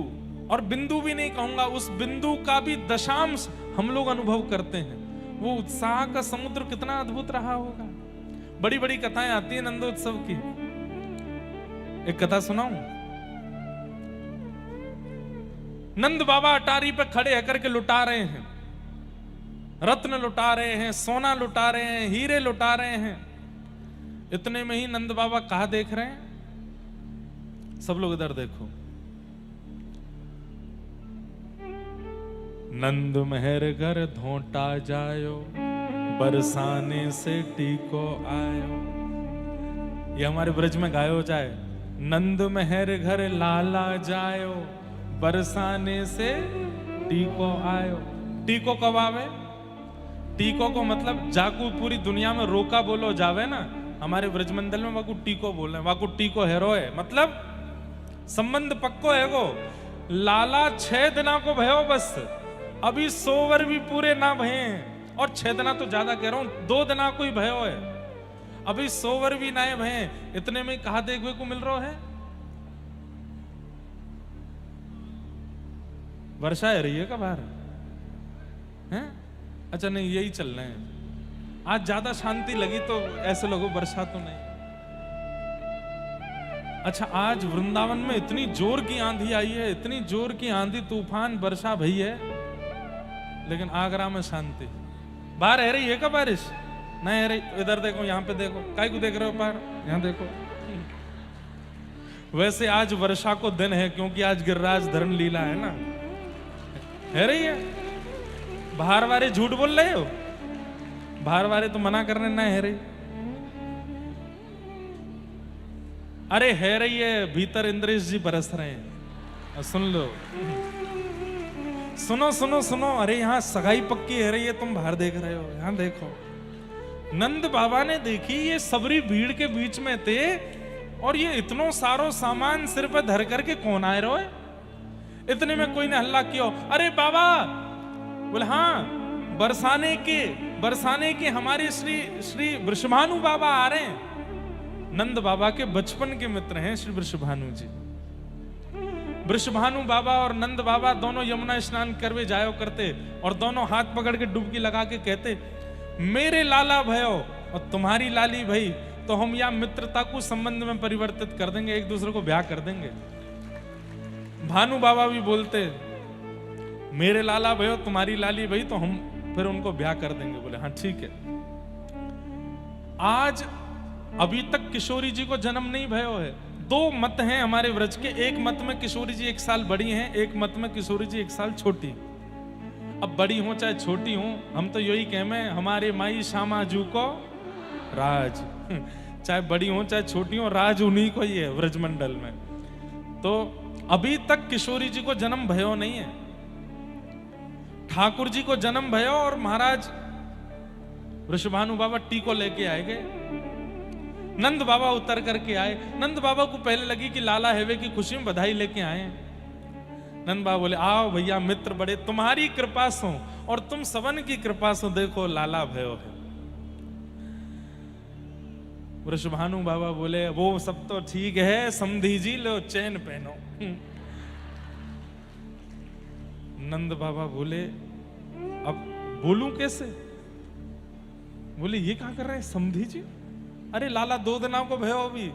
और बिंदु भी नहीं कहूंगा, उस बिंदु का भी दशांश हम लोग अनुभव करते हैं। वो उत्साह का समुद्र कितना अद्भुत रहा होगा। बड़ी बड़ी कथाएं आती हैं नंदोत्सव की। एक कथा सुनाऊं? नंद बाबा अटारी पे खड़े होकर के लुटा रहे हैं, रत्न लुटा रहे हैं, सोना लुटा रहे हैं, हीरे लुटा रहे हैं। इतने में ही नंद बाबा कहां देख रहे हैं? सब लोग इधर देखो। नंद महर घर धोटा जायो, बरसाने से टीको आयो। ये हमारे ब्रज में गायो जाए, नंद महर घर लाला जायो, बरसाने से टीको आयो। टीको कब आवे? टीको को मतलब जाकू पूरी दुनिया में रोका बोलो जावे ना, हमारे ब्रजमंडल में वाकू टीको बोले, वाकू टीको हेरो है, मतलब संबंध पक्को है गो। लाला 6 दिना को भयो, बस अभी 100 वर भी पूरे ना भये, और 6 दिना तो ज्यादा कह रहा हूं, 2 दिना को ही भयो है, अभी 100 वर भी ना भये। इतने में कहा देखने को मिल रहा है? वर्षा है रही है का बाहर हैं? अच्छा नहीं, यही चल रहे हैं। आज ज्यादा शांति लगी तो ऐसे लोगों वर्षा तो नहीं। अच्छा, आज वृंदावन में इतनी जोर की आंधी आई है, इतनी जोर की आंधी तूफान वर्षा भई है, लेकिन आगरा में शांति। बाहर है रही है क्या बारिश? नहीं है रही। इधर देखो, यहाँ पे देखो, काय को देख रहे हो बाहर? यहाँ देखो। वैसे आज वर्षा को दिन है, क्योंकि आज गिरिराज धरण लीला है ना, है रही है। बाहर वाले झूठ बोल रहे हो, बाहर वाले तो मना करने ना है रही। अरे है रही है, भीतर इंद्रेश जी बरस रहे हैं। सुन लो, सुनो सुनो सुनो। अरे यहाँ सगाई पक्की है रही है, तुम बाहर देख रहे हो, यहाँ देखो। नंद बाबा ने देखी, ये सबरी भीड़ के बीच में थे, और ये इतनो सारो सामान सिर पर धर करके कौन आए रहो है? इतने में कोई ने हल्ला किया, अरे बाबा। बोले हाँ, बरसाने के हमारे श्री वृषभानु बाबा आ रहे हैं। नंद बाबा के बचपन के मित्र हैं श्री वृषभानु जी। वृषभानु बाबा और नंद बाबा दोनों यमुना स्नान करवे जायो करते, और दोनों हाथ पकड़ के डुबकी लगा के कहते, मेरे लाला भयो और तुम्हारी लाली भई, तो हम या मित्रता को संबंध में परिवर्तित कर देंगे, एक दूसरे को ब्याह कर देंगे। भानु बाबा भी बोलते, मेरे लाला भयो तुम्हारी लाली भई, तो हम फिर उनको ब्याह कर देंगे। बोले हाँ ठीक है। आज अभी तक किशोरी जी को जन्म नहीं भयो है। 2 मत हैं हमारे व्रज के, एक मत में किशोरी जी 1 साल बड़ी हैं, एक मत में किशोरी जी 1 साल छोटी। अब बड़ी हो चाहे छोटी हो, हम तो यही कहमे, हमारे माई श्यामा जू को राज। चाहे बड़ी हो चाहे छोटी हो, राज उन्हीं को ही है व्रजमंडल में। तो अभी तक किशोरी जी को जन्म भयो नहीं है। ठाकुर जी को जन्म भयो, और महाराज वृषभानु बाबा टीको लेके आए गए। नंद बाबा उतर करके आए। नंद बाबा को पहले लगी कि लाला हेवे की खुशी में बधाई लेके आए। नंद बाबा बोले, आओ भैया, मित्र बड़े, तुम्हारी कृपा सो और तुम सबन की कृपा सो देखो लाला भयो है। वृषभानु बाबा बोले, वो सब तो ठीक है, समधी जी लो चैन पहनो। नंद बाबा बोले, अब बोलूं कैसे? बोले, ये क्या कर रहे हैं समधी जी? अरे लाला 2 दिना को भयो अभी,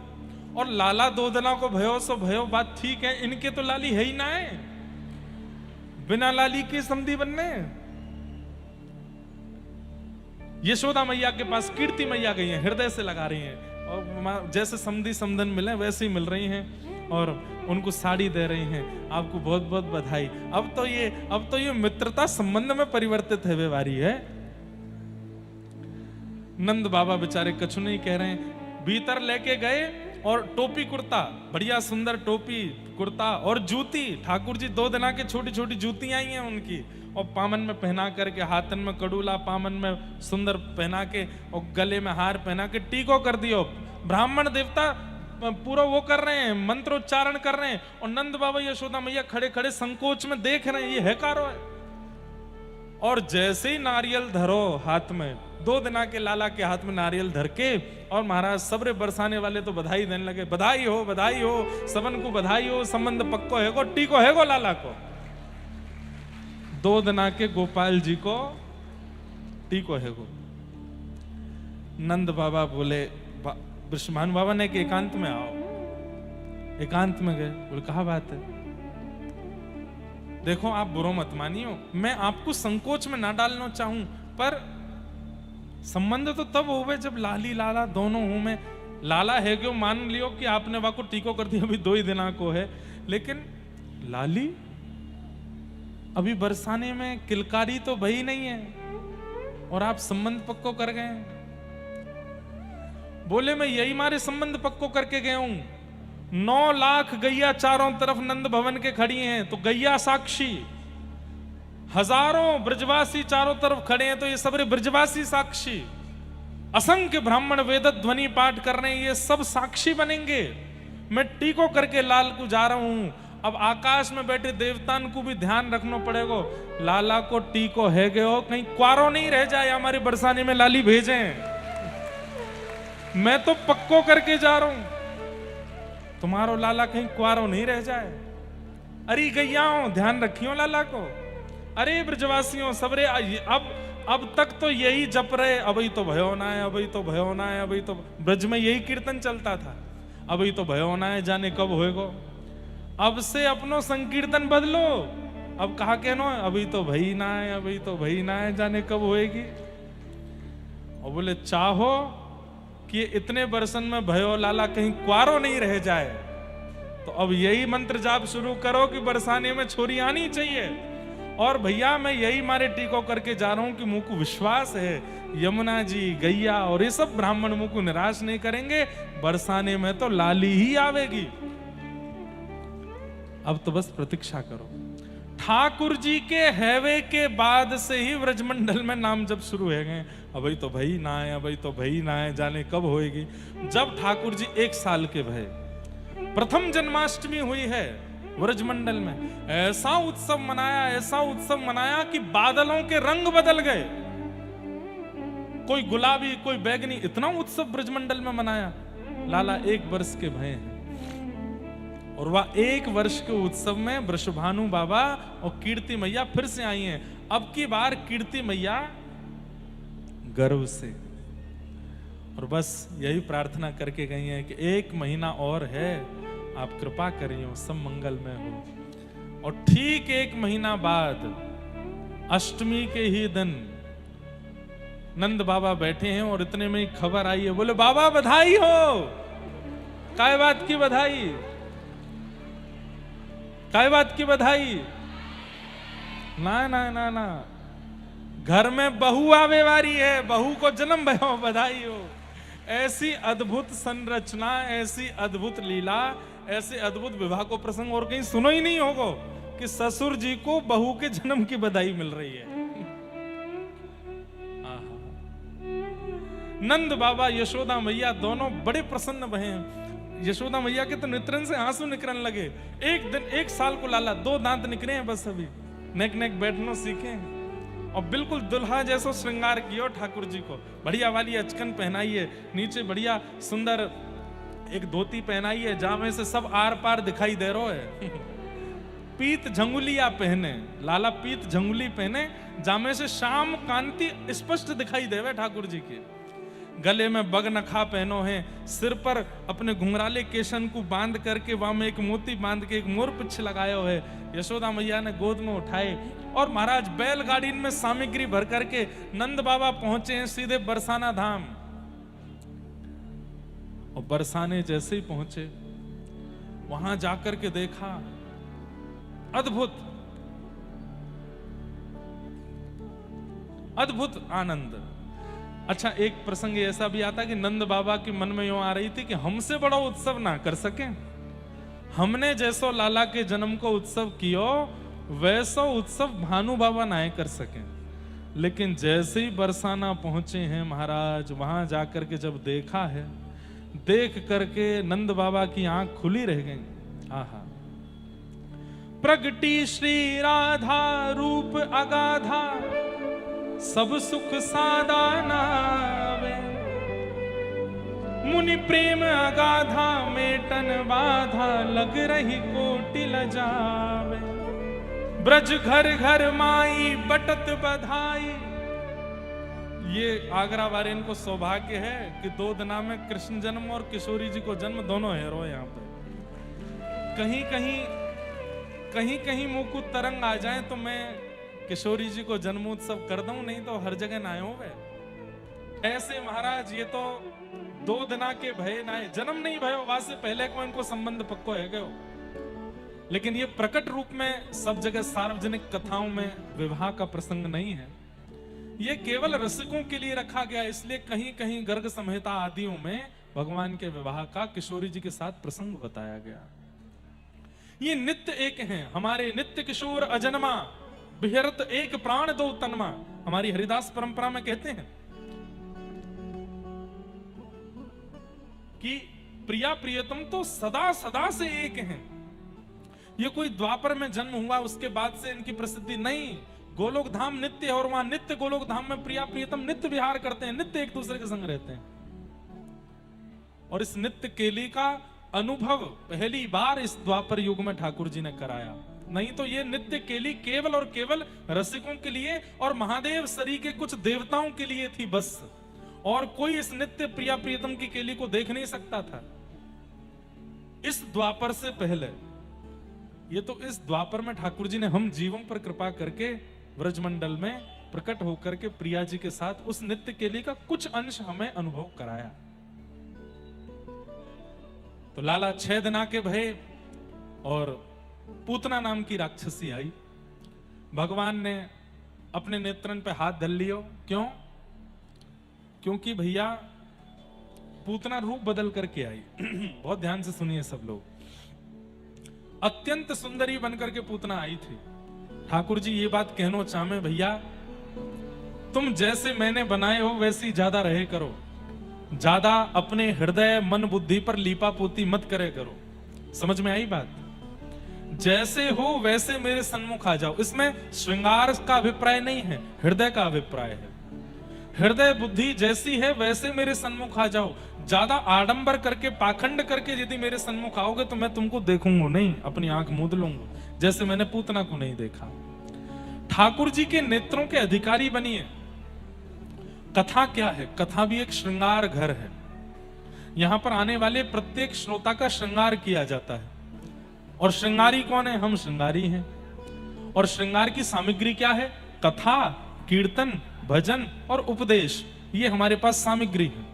और लाला 2 दिना को भयो सो भयो, बात ठीक है, इनके तो लाली है ही ना है, बिना लाली के समधी बनने। यशोदा मैया के पास कीर्ति मैया गई हैं, हृदय से लगा रही हैं, और जैसे समधी समधन मिले वैसे ही मिल रही हैं, और उनको साड़ी दे रही हैं। आपको बहुत बहुत बधाई। अब तो ये मित्रता संबंध में परिवर्तित है व्यवहारी है। नंद बाबा बेचारे कछु नहीं कह रहे हैं। भीतर लेके गए, और टोपी कुर्ता, बढ़िया सुंदर टोपी कुर्ता और जूती। ठाकुर जी 2 दिना के छोटी छोटी जूती आई हैं उनकी, और पामन में पहना करके, हाथन में कड़ूला, पामन में सुंदर पहना के, और गले में हार पहना के टीको कर दियो। ब्राह्मण देवता पूरा वो कर रहे हैं, मंत्रोच्चारण कर रहे हैं, और नंद बाबा यशोदा मैया खड़े खड़े संकोच में देख रहे हैं, ये है कारो है। और जैसे ही नारियल धरो हाथ में, 2 दिना के लाला के हाथ में नारियल धर के, और महाराज सबरे बरसाने वाले तो बधाई देने लगे, बधाई हो, सबन को बधाई हो, संबंध पक्को है गो, टीको है गो लाला को। 2 दिना के गोपाल जी को टीको है गो। नंद बाबा बोले, वृषभानु बाबा ने कि एकांत में आओ। एकांत में गए। बोले, कहा बात है? देखो आप बुरो मत मानियो, मैं आपको संकोच में ना डालना चाहूं, पर संबंध तो तब होवे जब लाली लाला दोनों हूं मैं। लाला है क्यों मान लियो कि आपने वाको टीको कर दिया, अभी 2 ही दिना को है, लेकिन लाली अभी बरसाने में किलकारी तो भई नहीं है और आप संबंध पक्को कर गए। बोले मैं यही मारे संबंध पक्को करके गया हूं। 9 लाख गैया चारों तरफ नंद भवन के खड़ी हैं, तो गैया साक्षी, हजारों ब्रजवासी चारों तरफ खड़े हैं, तो ये सब ब्रजवासी साक्षी, असंख्य ब्राह्मण वेद ध्वनि पाठ कर रहे हैं, ये सब साक्षी बनेंगे। मैं टीको करके लाल को जा रहा हूं। अब आकाश में बैठे देवतान को भी ध्यान रखना पड़ेगा, लाला को टीको है गयो, कहीं क्वारो नहीं रह जाए, हमारी बरसाने में लाली भेजें। मैं तो पक्को करके जा रहा हूं, तुम्हारो लाला कहीं क्वारो नहीं रह जाए। अरे गैयाओं ध्यान रखियो लाला को। अरे ब्रजवासियों सबरे अब तक तो यही जप रहे, अभी तो भयो ना है, अभी तो भयो ना है, अभी तो ब्रज में यही कीर्तन चलता था, अभी तो भयो ना है, जाने कब होएगो। अब से अपनो संकीर्तन बदलो, अब कहा कहनो अभी तो भई ना है, अभी तो भई ना है, जाने कब होएगी। और बोले चाहो कि इतने बरसन में भयो लाला कहीं क्वारो नहीं रह जाए, तो अब यही मंत्र जाप शुरू करो कि बरसाने में छोरी आनी चाहिए। और भैया मैं यही मारे टीको करके जा रहा हूं कि मुझको विश्वास है यमुना जी, गैया और ये सब ब्राह्मण मुझको निराश नहीं करेंगे, बरसाने में तो लाली ही आवेगी। अब तो बस प्रतीक्षा करो। ठाकुर जी के हैवे के बाद से ही व्रजमंडल में नाम जब शुरू हो गए, अभी तो भई ना है, अभी तो भई ना है, जाने कब होएगी। जब ठाकुर जी 1 साल के भय, प्रथम जन्माष्टमी हुई है व्रजमंडल में, ऐसा उत्सव मनाया कि बादलों के रंग बदल गए, कोई गुलाबी कोई बैगनी, इतना उत्सव ब्रजमंडल में मनाया। लाला 1 वर्ष के भय हैं, और वह 1 वर्ष के उत्सव में वृषभानु बाबा और कीर्ति मैया फिर से आई हैं। अब की बार कीर्ति मैया गर्व से, और बस यही प्रार्थना करके गई हैं कि 1 महीना और है, आप कृपा करिए सब मंगलमय हो। और ठीक 1 महीना बाद अष्टमी के ही दिन नंद बाबा बैठे हैं, और इतने में ही खबर आई है, बोले बाबा बधाई हो। काय बात की बधाई? काय बात की बधाई? ना ना ना ना, घर में बहू आवे वारी है, बहू को जन्म भयो, बधाई हो। ऐसी अद्भुत संरचना, ऐसी अद्भुत लीला, ऐसे अद्भुत विवाह को प्रसंग और कहीं सुनो ही नहीं होगा कि ससुर जी को बहू के जन्म की बधाई मिल रही है। नंद बाबा यशोदा मैया दोनों बड़े प्रसन्न भये। यशोदा मैया के तो नेत्रन से आंसू निकलने लगे। एक दिन 1 साल को लाला 2 दांत निकले हैं बस, अभी नेक नेक बैठना सीखे, और बिल्कुल दुल्हा जैसा श्रृंगार किया ठाकुर जी को। बढ़िया वाली अचकन पहनाई है, नीचे बढ़िया सुंदर एक धोती पहनाई है, जहां में से सब आर पार दिखाई दे रहा है। पीत झंगुलिया पहने, लाला पीत झंगुली पहने, जहां में से शाम कांति स्पष्ट दिखाई देवे ठाकुर जी के। गले में बगनखा पहनो है, सिर पर अपने घुंघराले केशन को बांध करके वहां में एक मोती बांध के एक मोर पिछ लगाया है। यशोदा मैया ने गोद में उठाए, और महाराज बैलगाड़ी में सामग्री भर करके नंद बाबा पहुंचे हैं सीधे बरसाना धाम। और बरसाने जैसे ही पहुंचे, वहां जाकर के देखा अद्भुत अद्भुत आनंद। अच्छा, एक प्रसंग ऐसा भी आता कि नंद बाबा के मन में यूं आ रही थी कि हमसे बड़ा उत्सव ना कर सके, हमने जैसो लाला के जन्म को उत्सव कियो वैसो उत्सव भानु बाबा ना कर सके। लेकिन जैसे ही बरसाना पहुंचे हैं महाराज, वहां जाकर के जब देखा है, देख करके नंद बाबा की आंख खुली रह गई। आहा, प्रगटी श्री राधा रूप अगाधा, सब सुख सादा नावे, मुनि प्रेम अगाधा मेटन बाधा, लग रही कोटि लजावे, ब्रज घर घर माई बटत बधाई। ये आगरा वाले इनको सौभाग्य है कि 2 दिना में कृष्ण जन्म और किशोरी जी को जन्म दोनों है रो। यहाँ पर कहीं कहीं कहीं कहीं मुकुट तरंग आ जाए तो मैं किशोरी जी को जन्मोत्सव कर दूं, नहीं तो हर जगह ना हो वे ऐसे महाराज। ये तो 2 दिना के भय ना जन्म नहीं भयो वहां से पहले को इनको संबंध पक्को है गयो। लेकिन ये प्रकट रूप में सब जगह सार्वजनिक कथाओं में विवाह का प्रसंग नहीं है, ये केवल रसिकों के लिए रखा गया। इसलिए कहीं कहीं गर्ग संहिता आदियों में भगवान के विवाह का किशोरी जी के साथ प्रसंग बताया गया। ये नित्य एक हैं, हमारे नित्य किशोर अजन्मा, बिहरत एक प्राण दो तन्मा। हमारी हरिदास परंपरा में कहते हैं कि प्रिया प्रियतम तो सदा सदा से एक हैं। ये कोई द्वापर में जन्म हुआ उसके बाद से इनकी प्रसिद्धि नहीं। गोलोक धाम नित्य है और वहां नित्य गोलोक धाम में प्रिया प्रियतम नित्य विहार करते हैं, नित्य एक दूसरे के संग रहते हैं। और इस नित्य केली का अनुभव पहली बार इस द्वापर युग में ठाकुर जी ने कराया। नहीं तो ये नित्य केली केवल और केवल रसिकों के लिए और महादेव सरी के कुछ देवताओं के लिए थी बस। और कोई इस नित्य प्रिया प्रियतम की केली को देख नहीं सकता था इस द्वापर से पहले। ये तो इस द्वापर में ठाकुर जी ने हम जीवों पर कृपा करके व्रजमंडल में प्रकट होकर के प्रिया जी के साथ उस नित्य केली का कुछ अंश हमें अनुभव कराया। तो लाला 6 दिना के भय और पूतना नाम की राक्षसी आई। भगवान ने अपने नेत्रन पे हाथ धर लियो। क्यों? क्योंकि भैया पूतना रूप बदल करके आई। बहुत ध्यान से सुनिए सब लोग। अत्यंत सुंदरी बनकर के पूतना आई थी। ठाकुर जी ये बात कहना चाहे भैया तुम जैसे मैंने बनाए हो वैसी ज्यादा रहे करो, ज्यादा अपने हृदय मन बुद्धि पर लीपा पोती मत करे करो। समझ में आई बात? जैसे हो वैसे मेरे सन्मुख आ जाओ। इसमें श्रृंगार का अभिप्राय नहीं है, हृदय का अभिप्राय है। हृदय बुद्धि जैसी है वैसे मेरे सन्मुख आ जाओ। ज्यादा आडंबर करके पाखंड करके यदि मेरे सन्मुख आओगे तो मैं तुमको देखूंगा नहीं, अपनी आंख मूंद लूंगा, जैसे मैंने पूतना को नहीं देखा। ठाकुर जी के नेत्रों के अधिकारी बनिए। कथा क्या है? कथा भी एक श्रृंगार घर है। यहां पर आने वाले प्रत्येक श्रोता का श्रृंगार किया जाता है। और श्रृंगारी कौन है? हम श्रृंगारी हैं। और श्रृंगार की सामग्री क्या है? कथा, कीर्तन, भजन और उपदेश। ये हमारे पास सामग्री है।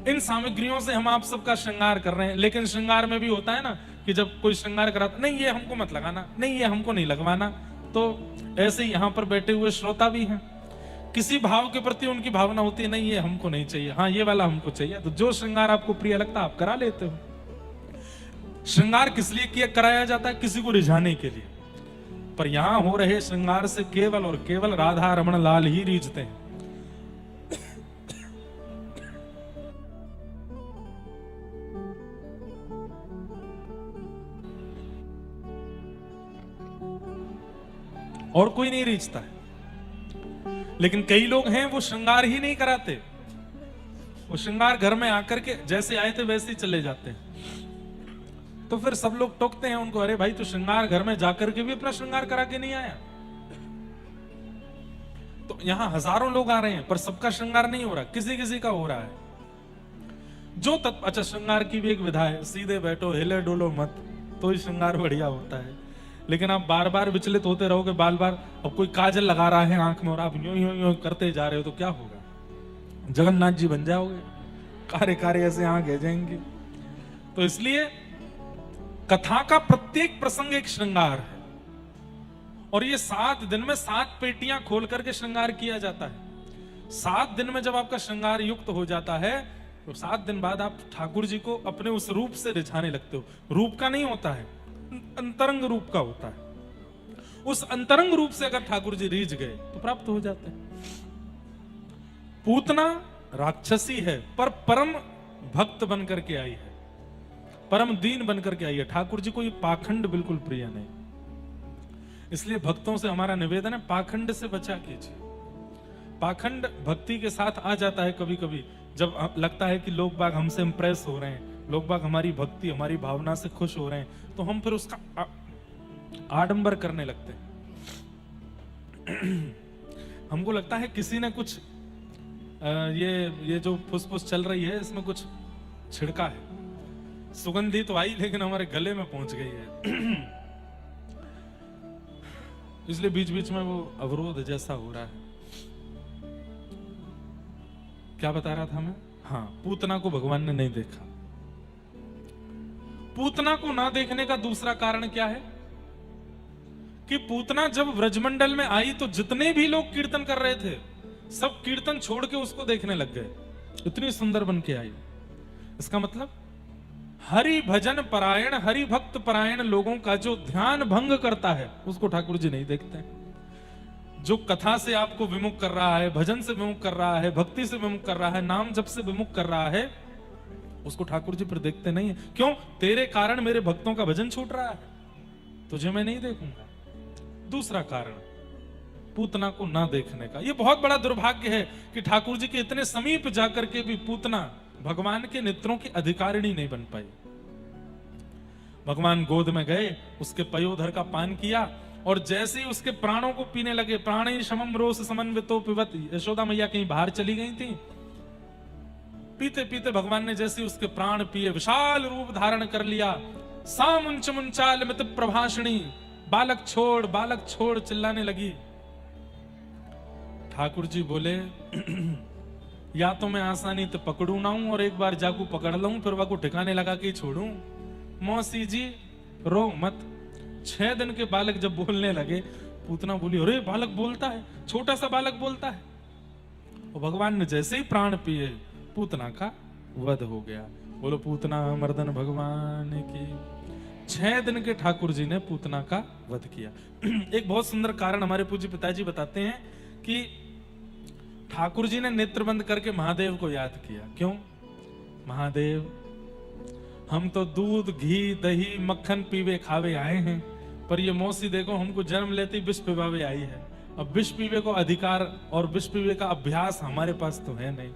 इन सामग्रियों से हम आप सबका श्रृंगार कर रहे हैं। लेकिन श्रृंगार में भी होता है ना कि जब कोई श्रृंगार कराता, नहीं ये हमको मत लगाना, नहीं ये हमको नहीं लगवाना। तो ऐसे ही यहां पर बैठे हुए श्रोता भी हैं, किसी भाव के प्रति उनकी भावना होती है, नहीं ये हमको नहीं चाहिए, हाँ ये वाला हमको चाहिए। तो जो श्रृंगार आपको प्रिय लगता आप करा लेते हो। श्रृंगार किस लिए किया कराया जाता है? किसी को रिझाने के लिए। पर यहां हो रहे श्रृंगार से केवल और केवल राधा रमण लाल ही रीझते हैं। और कोई नहीं रीझता है। लेकिन कई लोग हैं वो श्रृंगार ही नहीं कराते। वो श्रृंगार घर में आकर के जैसे आए थे वैसे ही चले जाते हैं। तो फिर सब लोग टोकते हैं उनको, अरे भाई तू श्रृंगार घर में जाकर के भी अपना श्रृंगार करा के नहीं आया। तो यहां हजारों लोग आ रहे हैं पर सबका श्रृंगार नहीं हो रहा, किसी किसी का हो रहा है। जो तत्व, अच्छा श्रृंगार की भी एक विधा है, सीधे बैठो हिले डोलो मत, तो ही श्रृंगार बढ़िया होता है। लेकिन आप बार बार विचलित होते रहोगे, बार बार अब कोई काजल लगा रहा है आंख में और आप यूं यूं यूं करते जा रहे हो तो क्या होगा? जगन्नाथ जी बन जाओगे, कारे कारे ऐसे आंख है जाएंगे। तो इसलिए कथा का प्रत्येक प्रसंग एक श्रृंगार है। और ये 7 दिन में 7 पेटियां खोल करके श्रृंगार किया जाता है। 7 दिन में जब आपका श्रृंगार युक्त हो जाता है तो 7 दिन बाद आप ठाकुर जी को अपने उस रूप से रिझाने लगते हो। रूप का नहीं होता है, अंतरंग रूप का होता है। उस अंतरंग रूप से अगर ठाकुर जी रीझ गए तो प्राप्त हो जाते हैं। पूतना राक्षसी है पर परम भक्त बनकर के आई है, परम दीन बनकर के आई है। ठाकुर जी को ये पाखंड बिल्कुल प्रिय नहीं। इसलिए भक्तों से हमारा निवेदन है, पाखंड से बचा कीजिए। पाखंड भक्ति के साथ आ जाता है कभी कभी, जब लगता है कि लोग बाग हमसे इंप्रेस हो रहे हैं, लोग बाग हमारी भक्ति हमारी भावना से खुश हो रहे हैं, तो हम फिर उसका आडंबर करने लगते हैं। हमको लगता है किसी ने कुछ ये जो फुसफुस चल रही है इसमें कुछ छिड़का है, सुगंधी तो आई लेकिन हमारे गले में पहुंच गई है। इसलिए बीच बीच में वो अवरोध जैसा हो रहा है। क्या बता रहा था मैं? हाँ, पूतना को भगवान ने नहीं देखा। पूतना को ना देखने का दूसरा कारण क्या है कि पूतना जब व्रजमंडल में आई तो जितने भी लोग कीर्तन कर रहे थे सब कीर्तन छोड़ के उसको देखने लग गए। इतनी सुंदर बन के आई। इसका मतलब हरि भजन परायण, हरि भक्त परायण लोगों का जो ध्यान भंग करता है उसको ठाकुर जी नहीं देखते हैं। जो कथा से आपको विमुख कर रहा है, भजन से विमुख कर रहा है, भक्ति से विमुख कर रहा है, नाम जप से विमुख कर रहा है, उसको ठाकुर जी फिर देखते नहीं है। क्यों? तेरे कारण मेरे भक्तों का भजन छूट रहा है, तुझे मैं नहीं देखूंगा। दूसरा कारण पूतना को ना देखने का। यह बहुत बड़ा दुर्भाग्य है कि ठाकुर जी के इतने समीप जाकर के भी पूतना भगवान के नेत्रों की अधिकारिणी नहीं बन पाई। भगवान गोद में गए, उसके पयोधर का पान किया और जैसे ही उसके प्राणों को पीने लगे, प्राणी समम रोष समन्वितो पिबत, यशोदा मैया कहीं बाहर चली गई थी। पीते पीते भगवान ने जैसे उसके प्राण पिए, विशाल रूप धारण कर लिया। सामुंच मुंचाल मित प्रभाषणी, बालक छोड़ चिल्लाने लगी। ठाकुर जी बोले या तो मैं आसानी तो पकड़ू ना हूं और एक बार जाकू पकड़ लूं फिर वाको ठिकाने लगा के छोड़ू। मौसी जी रो मत। 6 दिन के बालक जब बोलने लगे, पूतना बोली अरे बालक बोलता है, छोटा सा बालक बोलता है। और भगवान ने जैसे ही प्राण पिए पूतना का वध हो गया। बोलो पूतना मर्दन भगवान की। 6 दिन के ठाकुर जी ने पूतना का वध किया। एक बहुत सुंदर कारण हमारे पूज्य पिताजी बताते हैं कि ठाकुर जी ने नेत्र बंद करके महादेव को याद किया। क्यों? महादेव, हम तो दूध घी दही मक्खन पीवे खावे आए हैं, पर ये मौसी देखो हमको जन्म लेते विष पिवावे आई है। अब विष पीवे को अधिकार और विष पीवे का अभ्यास हमारे पास तो है नहीं,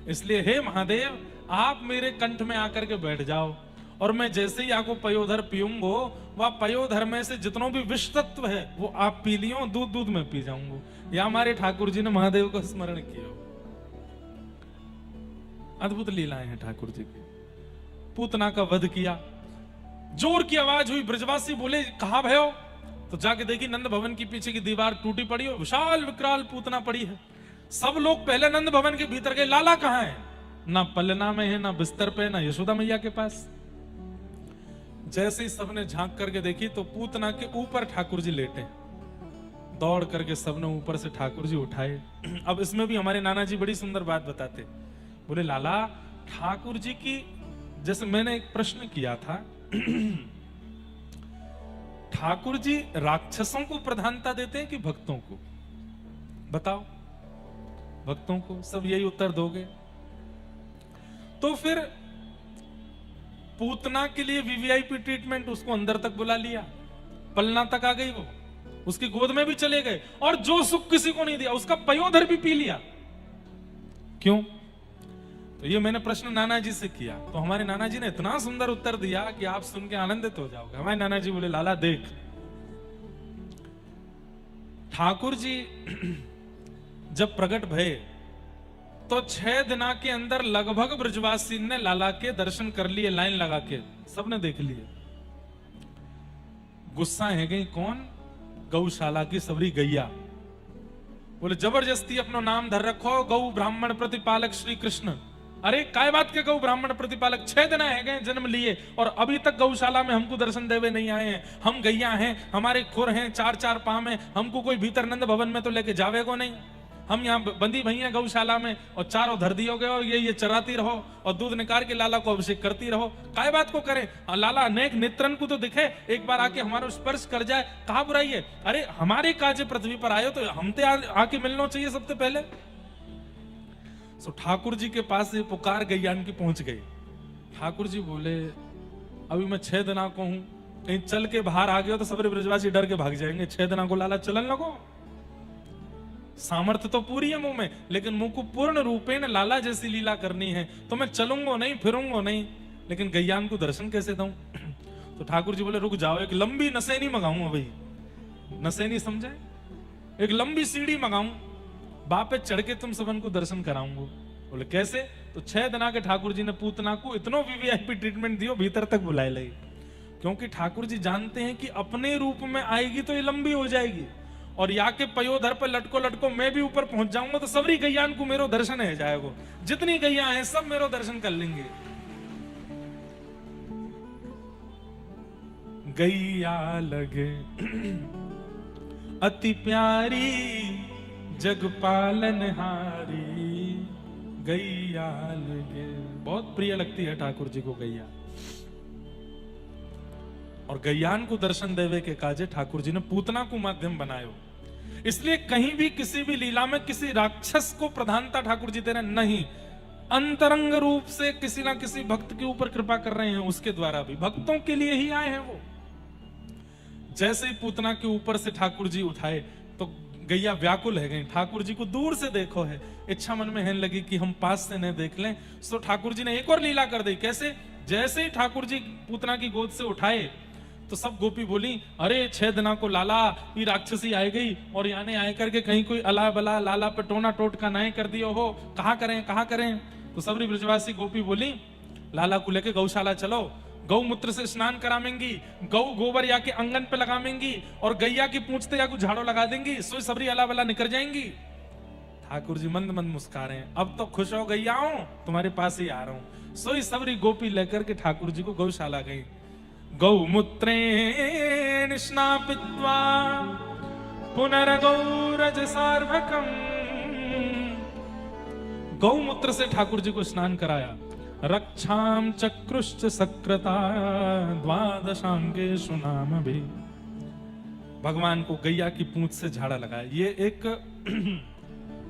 इसलिए हे महादेव आप मेरे कंठ में आकर के बैठ जाओ और मैं जैसे ही आपको पयोधर पीऊंगो, वह पयोधर में से जितनों भी विष तत्व है वो आप पी लियो, दूध में पी जाऊंगो। या हमारे ठाकुर जी ने महादेव को स्मरण किया। अद्भुत लीलाएं हैं ठाकुर जी की। पूतना का वध किया, जोर की आवाज हुई, ब्रजवासी बोले कहां भयो? तो जाके देखी नंद भवन की पीछे की दीवार टूटी पड़ी हो, विशाल विकराल पूतना पड़ी है। सब लोग पहले नंद भवन के भीतर गए, लाला कहां है? ना पलना में है, ना बिस्तर पे, ना यशोदा मैया के पास। जैसे ही सबने झांक करके देखी तो पूतना के ऊपर ठाकुर जी लेटे। दौड़ करके सबने ऊपर से ठाकुर जी उठाए। अब इसमें भी हमारे नाना जी बड़ी सुंदर बात बताते, बोले लाला ठाकुर जी की, जैसे मैंने एक प्रश्न किया था ठाकुर जी राक्षसों को प्रधानता देते हैं कि भक्तों को? बताओ, भक्तों को। सब यही उत्तर दोगे। तो फिर पूतना के लिए वीवीआईपी ट्रीटमेंट, उसको अंदर तक बुला लिया, पलना तक आ गई, वो उसकी गोद में भी चले गए और जो सुख किसी को नहीं दिया उसका पयोधर भी पी लिया। क्यों? तो ये मैंने प्रश्न नाना जी से किया, तो हमारे नाना जी ने इतना सुंदर उत्तर दिया कि आप सुन के आनंदित हो जाओगे। हमारे नाना जी बोले लाला देख, ठाकुर जी जब प्रकट भये तो 6 दिना के अंदर लगभग ब्रजवासी ने लाला के दर्शन कर लिए, लाइन लगा के सबने देख लिए। गुस्सा है गई कौन? गौशाला की सबरी गैया। बोले जबरदस्ती अपना नाम धर रखो गौ ब्राह्मण प्रतिपालक श्री कृष्ण। अरे काय बात के गौ ब्राह्मण प्रतिपालक? 6 दिन है गए जन्म लिए और अभी तक गौशाला में हमको दर्शन देवे नहीं आए हैं। हम गैया हैं, हमारे खुर हैं, 4 पांव में, हमको कोई भीतर नंद भवन में तो लेके जावे को नहीं। हम यहाँ बंदी भई हैं गौशाला में और चारों धर दियो गए और ये चराती रहो और दूध निकाल के लाला को अभिषेक करती रहो। काय बात को करें? लाला अनेक नेत्रन को तो दिखे, एक बार आके हमारा स्पर्श कर जाए, कहा बुराई है? अरे हमारे काजे पृथ्वी पर आयो तो हमते आके मिलना चाहिए सबसे पहले। सो ठाकुर जी के पास ये पुकार गैयान की पहुंच गई। ठाकुर जी बोले अभी मैं 6 दिना को हूं, कहीं चल के बाहर आ गया तो सब ब्रजवासी डर के भाग जाएंगे। 6 दिना को लाला चलन लगो। सामर्थ्य तो पूरी है मुंह में, लेकिन मुंह को पूर्ण रूपेण लाला जैसी लीला करनी है तो मैं चलूंगा नहीं, फिरूंगा नहीं, लेकिन गैयान को दर्शन कैसे दूं? तो ठाकुर जी बोले रुक जाओ, एक लंबी नसैनी मंगाऊंगा। भाई नसैनी समझे? एक लंबी सीढ़ी मंगाऊं, बापे चढ़ के तुम सबन को दर्शन कराऊंगा। बोले कैसे? तो 6 दिना के ठाकुर जी ने पूतना को इतनो वीवीआईपी ट्रीटमेंट दियो, भीतर तक बुलाए लगे। क्योंकि ठाकुर जी जानते हैं कि अपने रूप में आएगी तो ये लंबी हो जाएगी और या के पयोधर पर लटको लटको मैं भी ऊपर पहुंच जाऊंगा तो सबरी गैयान को मेरो दर्शन है जाएगो। जितनी गैया हैं सब मेरो दर्शन कर लेंगे। गैया लगे अति प्यारी जग पालन हारी, गैया लगे। बहुत प्रिय लगती है ठाकुर जी को गैया। और गैयान को दर्शन देवे के काजे ठाकुर जी ने पूतना को माध्यम बनायो। इसलिए कहीं भी किसी भी लीला में किसी राक्षस को प्रधानता ठाकुर जी दे रहे नहीं, अंतरंग रूप से किसी ना किसी भक्त के ऊपर कृपा कर रहे हैं। उसके द्वारा भी भक्तों के लिए ही आए हैं वो। जैसे ही पूतना के ऊपर से ठाकुर जी उठाए तो गैया व्याकुल है गई। ठाकुर जी को दूर से देखो है, इच्छा मन में है लगी कि हम पास से न देख लें। सो ठाकुर जी ने एक और लीला कर दी। कैसे? जैसे ही ठाकुर जी पूतना की गोद से उठाए तो सब गोपी बोली, अरे 6 दिना को लाला ये राक्षसी आई गई और याने आए करके कहीं कोई अला बला लाला पे टोना टोट का नए कर दियो हो, कहां करें। तो सबरी ब्रजवासी गोपी बोली, लाला को लेके गौशाला चलो, गौमूत्र से स्नान करामेंगी, गौ गोबर या के अंगन पे लगामेंगी और गैया की पूंछते या को झाड़ो लगा देंगी। सोई सबरी अला बला निकल जाएंगी। ठाकुर जी मंद मंद मुस्कुरा रहे हैं, अब तो खुश हो गैया हूं, तुम्हारे पास ही आ रहा हूं। सोई सबरी गोपी लेकर के ठाकुर जी को गौशाला गई। गौमूत्रेण स्नापित्वा पुनर्गौरज सार्वकम। गौमूत्र से ठाकुर जी को स्नान कराया। रक्षाम चक्रुश्च सक्रता द्वादशांगे सुनाम भी। भगवान को गैया की पूंछ से झाड़ा लगाया। ये एक